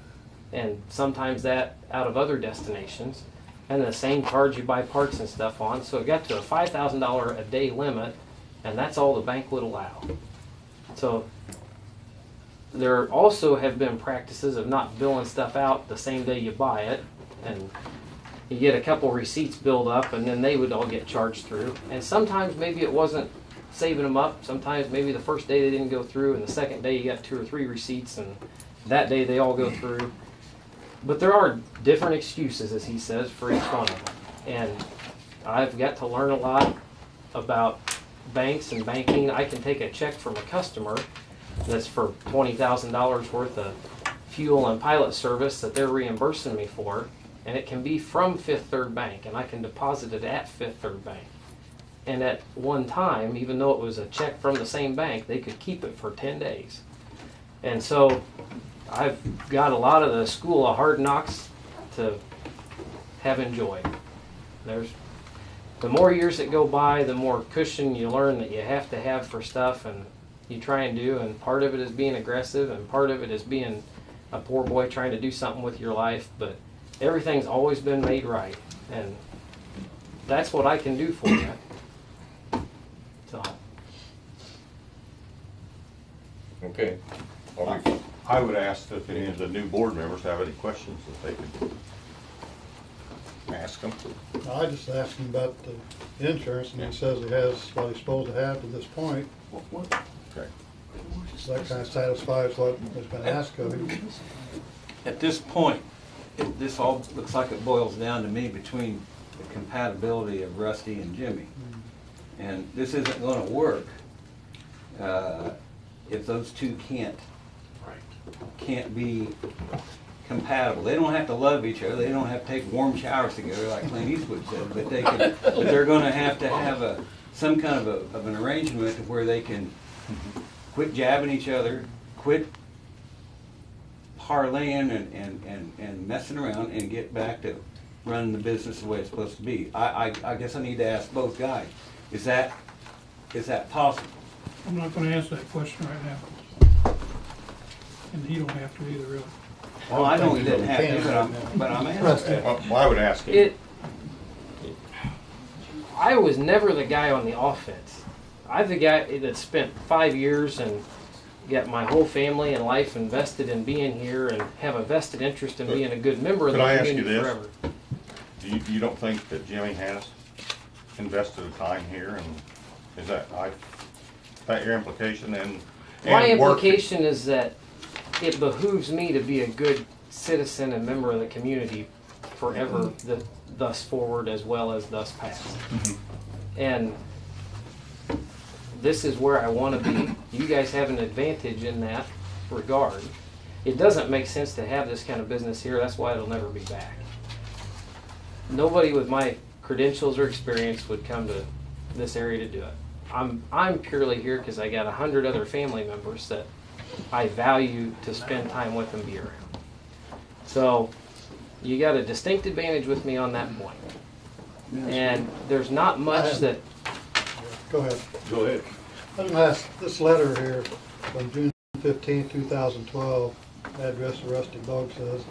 and sometimes that out of other destinations. And the same cards you buy parts and stuff on, so it got to a $5,000 a day limit, and that's all the bank would allow. So there also have been practices of not billing stuff out the same day you buy it, and you get a couple receipts build up, and then they would all get charged through. And sometimes maybe it wasn't saving them up. Sometimes maybe the first day they didn't go through, and the second day you got 2 or 3 receipts, and that day they all go through. But there are different excuses, as he says, for each one of them. And I've got to learn a lot about banks and banking. I can take a check from a customer that's for $20,000 worth of fuel and pilot service that they're reimbursing me for, and it can be from Fifth Third Bank, and I can deposit it at Fifth Third Bank. And at one time, even though it was a check from the same bank, they could keep it for 10 days. And so I've got a lot of the school of hard knocks to have enjoyed. The more years that go by, the more cushion you learn that you have to have for stuff, and you try and do, and part of it is being aggressive, and part of it is being a poor boy trying to do something with your life, but everything's always been made right, and that's what I can do for you. So. Okay. I would ask if any of the new board members have any questions that they could ask them. I just asked him about the insurance, and he says he has what he's supposed to have to this point. Okay. So that kind of satisfies what has been asked of him. At this point, this all looks like it boils down to me between the compatibility of Rusty and Jimmy. And this isn't going to work if those two can't be compatible. They don't have to love each other. They don't have to take warm showers together like Clint Eastwood said, but they can. But they're going to have some kind of an arrangement where they can quit jabbing each other, quit parlaying and messing around, and get back to running the business the way it's supposed to be. I guess I need to ask both guys. Is that possible? I'm not going to answer that question right now. And you don't have to either, really. Well, I know he didn't have to, but I'm asking. Well, I would ask him. I was never the guy on the offense. I'm the guy that spent 5 years and got my whole family and life invested in being here and have a vested interest in being a good member of the community forever. You don't think that Jimmy has invested the time here, and is that your implication? And my implication is that it behooves me to be a good citizen and member of the community forever, thus forward as well as thus past. And this is where I want to be. You guys have an advantage in that regard. It doesn't make sense to have this kind of business here. That's why it'll never be back. Nobody with my credentials or experience would come to this area to do it. I'm purely here because I got 100 other family members that I value to spend time with and be around. So you got a distinct advantage with me on that point. And there's not much that... Go ahead. Go ahead. I was going to ask, this letter here from June 15, 2012, address to Rusty Bogue says,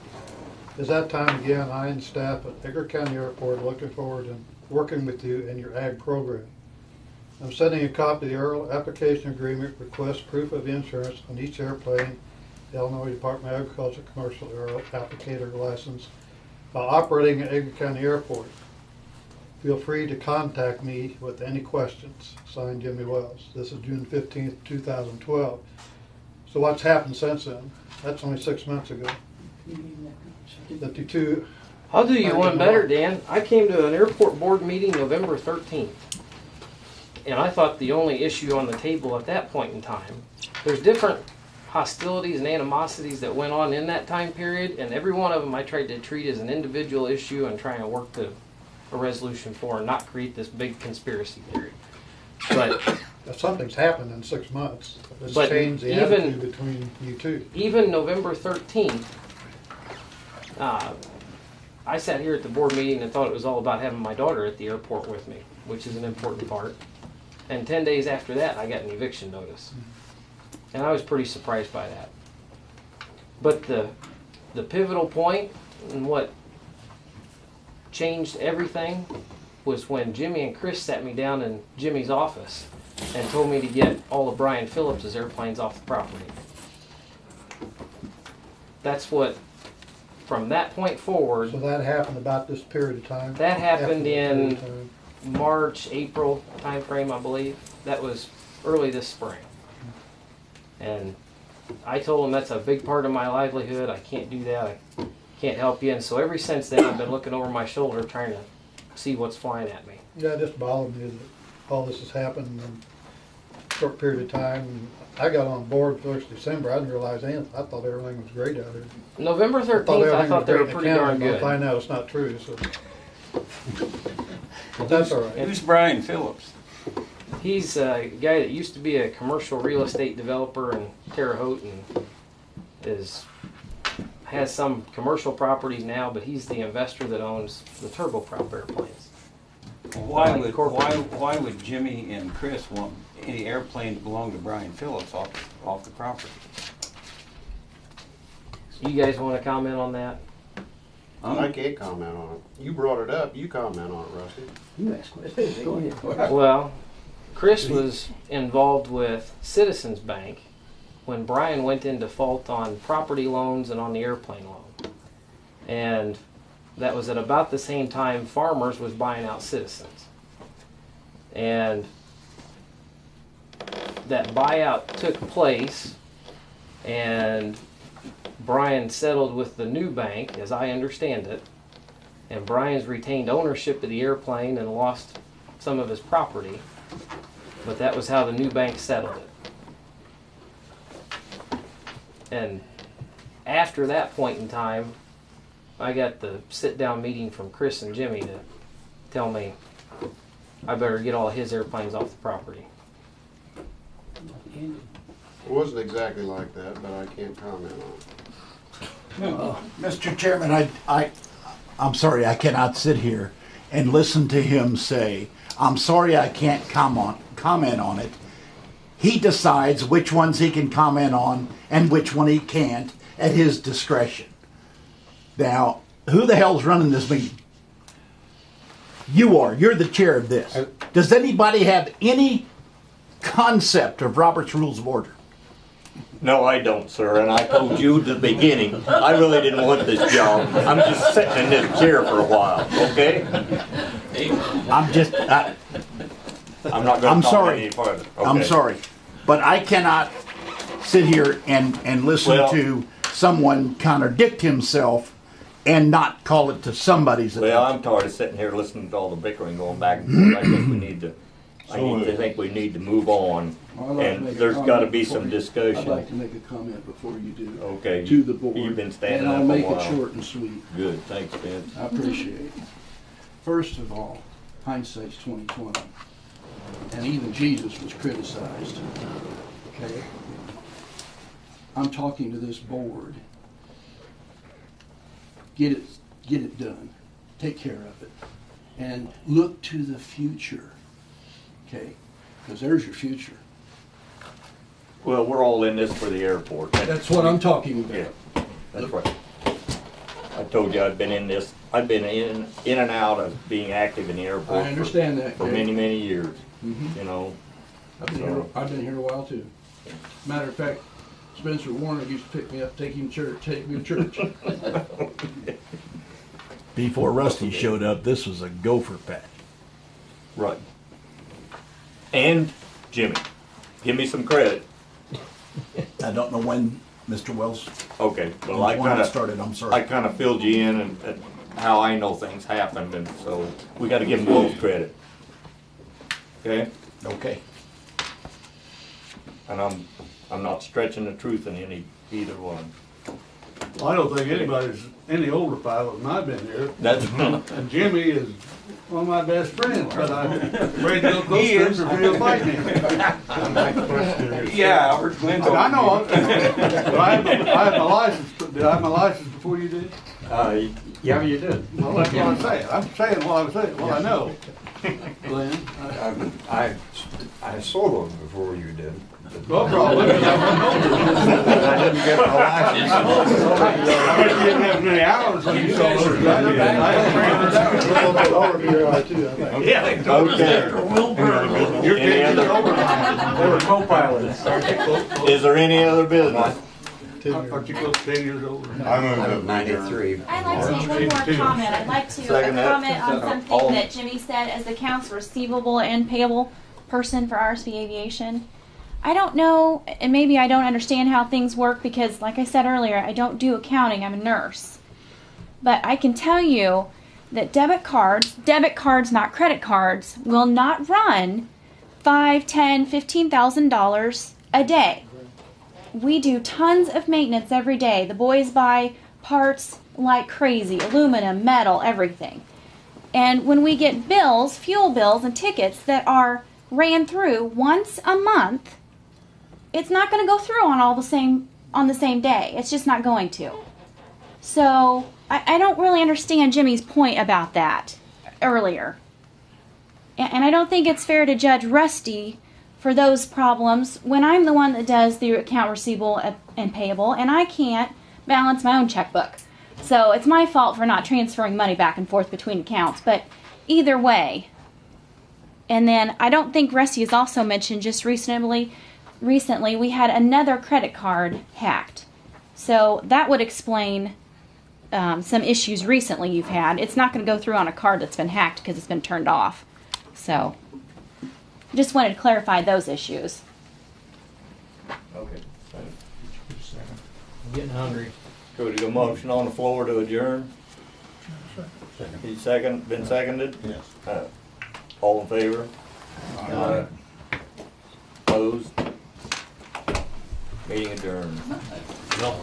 "Is that time again, I and staff at Edgar County Airport looking forward to working with you in your ag program. I'm sending a copy of the Earl application agreement, request proof of insurance on each airplane, the Illinois Department of Agriculture commercial aero applicator license, while operating at Edgar County Airport. Feel free to contact me with any questions. Signed, Jimmy Wells." This is June 15th, 2012. So what's happened since then? That's only 6 months ago. That the two... I'll do you one better, Dan. I came to an airport board meeting November 13th. And I thought the only issue on the table at that point in time, there's different hostilities and animosities that went on in that time period, and every one of them I tried to treat as an individual issue and try and work to a resolution for and not create this big conspiracy theory. But something's happened in 6 months. It's changed the attitude between you two. Even November 13th, I sat here at the board meeting and thought it was all about having my daughter at the airport with me, which is an important part. And 10 days after that, I got an eviction notice. And I was pretty surprised by that. But the pivotal point and what changed everything was when Jimmy and Chris sat me down in Jimmy's office and told me to get all of Brian Phillips' airplanes off the property. That's what, from that point forward... So that happened about this period of time? That happened in March, April time frame, I believe. That was early this spring. And I told him that's a big part of my livelihood. I can't do that. I can't help you. And so ever since then, I've been looking over my shoulder trying to see what's flying at me. Yeah, it just bothered me that all this has happened in a short period of time. I got on board 1st December. I didn't realize anything. I thought everything was great out here. November 13th, I thought they were pretty darn good. I'll find out it's not true. So. But that's all right. Who's Brian Phillips? He's a guy that used to be a commercial real estate developer in Terre Haute and has some commercial properties now, but he's the investor that owns the turboprop airplanes. Why would Jimmy and Chris want any airplane to belong to Brian Phillips off the property? You guys want to comment on that? I can't comment on it. You brought it up. You comment on it, Rusty. You ask questions. Go ahead. Well, Chris was involved with Citizens Bank when Brian went in default on property loans and on the airplane loan. And that was at about the same time Farmers was buying out Citizens. And that buyout took place, and Brian settled with the new bank, as I understand it, and Brian's retained ownership of the airplane and lost some of his property, but that was how the new bank settled it. And after that point in time, I got the sit-down meeting from Chris and Jimmy to tell me I better get all his airplanes off the property. It wasn't exactly like that, but I can't comment on it. Mr. Chairman, I'm sorry I cannot sit here and listen to him say, I'm sorry I can't comment on it. He decides which ones he can comment on and which one he can't at his discretion. Now, who the hell's running this meeting? You are. You're the chair of this. Does anybody have any concept of Robert's Rules of Order? No, I don't, sir, and I told you at the beginning, I really didn't want this job. I'm just sitting in this chair for a while, okay? I'm just, I'm not gonna I'm talk sorry. any further. I'm Okay. sorry, but I cannot sit here and listen Well- to someone contradict himself and not call it to somebody's attention. Well, I'm tired of sitting here listening to all the bickering going back and forth. I think we need to, I think we need to move on, and there's gotta be some I'd like discussion. to make a comment before you do. Okay. To the board. You've been standing And up I'll a make while. it short and sweet. Good, thanks, Vince. I appreciate it. First of all, hindsight's 20/20, and even Jesus was criticized. Okay, I'm talking to this board. Get it done. Take care of it, and look to the future. Okay, because there's your future. Well, we're all in this for the airport. That's what I'm talking about. Yeah, that's right. I told you I've been in this, I've been in and out of being active in the airport. I understand that, For Jay. many, many years, Mhm. you know. I've been here a while too. Matter of fact, Spencer Warner used to pick me up, take me to church. Before Rusty showed up, this was a gopher patch. Right. And Jimmy, give me some credit. I don't know when Mr. Wells. Okay, well, I when kind of started. I'm sorry. I kind of filled you in and how I know things happened, and so we got to give them both credit. Okay. Okay. And I'm not stretching the truth in either one. Well, I don't think anybody's any older pilot than I've been here. That's and Jimmy is one of my best friends, but I'm afraid to go close to him for he'll fight me. Yeah, Albert Clinton. I know. But I have my license. Did I have my license before you did? Yeah, you did. Well, that's what I'm saying. I'm saying what I'm saying. What I know. Glenn? I sold one before you did. No problem. I didn't get my license. I bet you didn't have many hours when you sold those. Yeah. Okay. Your Any kids other- are over. They were co-pilots. Is there any other business? Aren't you close to 10 years old? I'm 93. I'd like to make one more comment. I'd like to Second that. comment on something that Jimmy said as the accounts receivable and payable person for RSV Aviation. I don't know, and maybe I don't understand how things work because, like I said earlier, I don't do accounting. I'm a nurse. But I can tell you that debit cards, not credit cards, will not run $5,000, $10,000, $15,000 a day. We do tons of maintenance every day. The boys buy parts like crazy, aluminum, metal, everything. And when we get bills, fuel bills and tickets that are ran through once a month, it's not going to go through on the same day. It's just not going to. So I don't really understand Jimmy's point about that earlier. And I don't think it's fair to judge Rusty for those problems when I'm the one that does the account receivable and payable, and I can't balance my own checkbook. So it's my fault for not transferring money back and forth between accounts. But either way, and then I don't think Rusty has also mentioned just recently we had another credit card hacked. So that would explain some issues recently you've had. It's not going to go through on a card that's been hacked because it's been turned off. So just wanted to clarify those issues. Okay. I'm getting hungry. Go to the motion on the floor to adjourn. He been seconded? Yes. All in favor? Aye. Opposed? Meeting adjourned. No.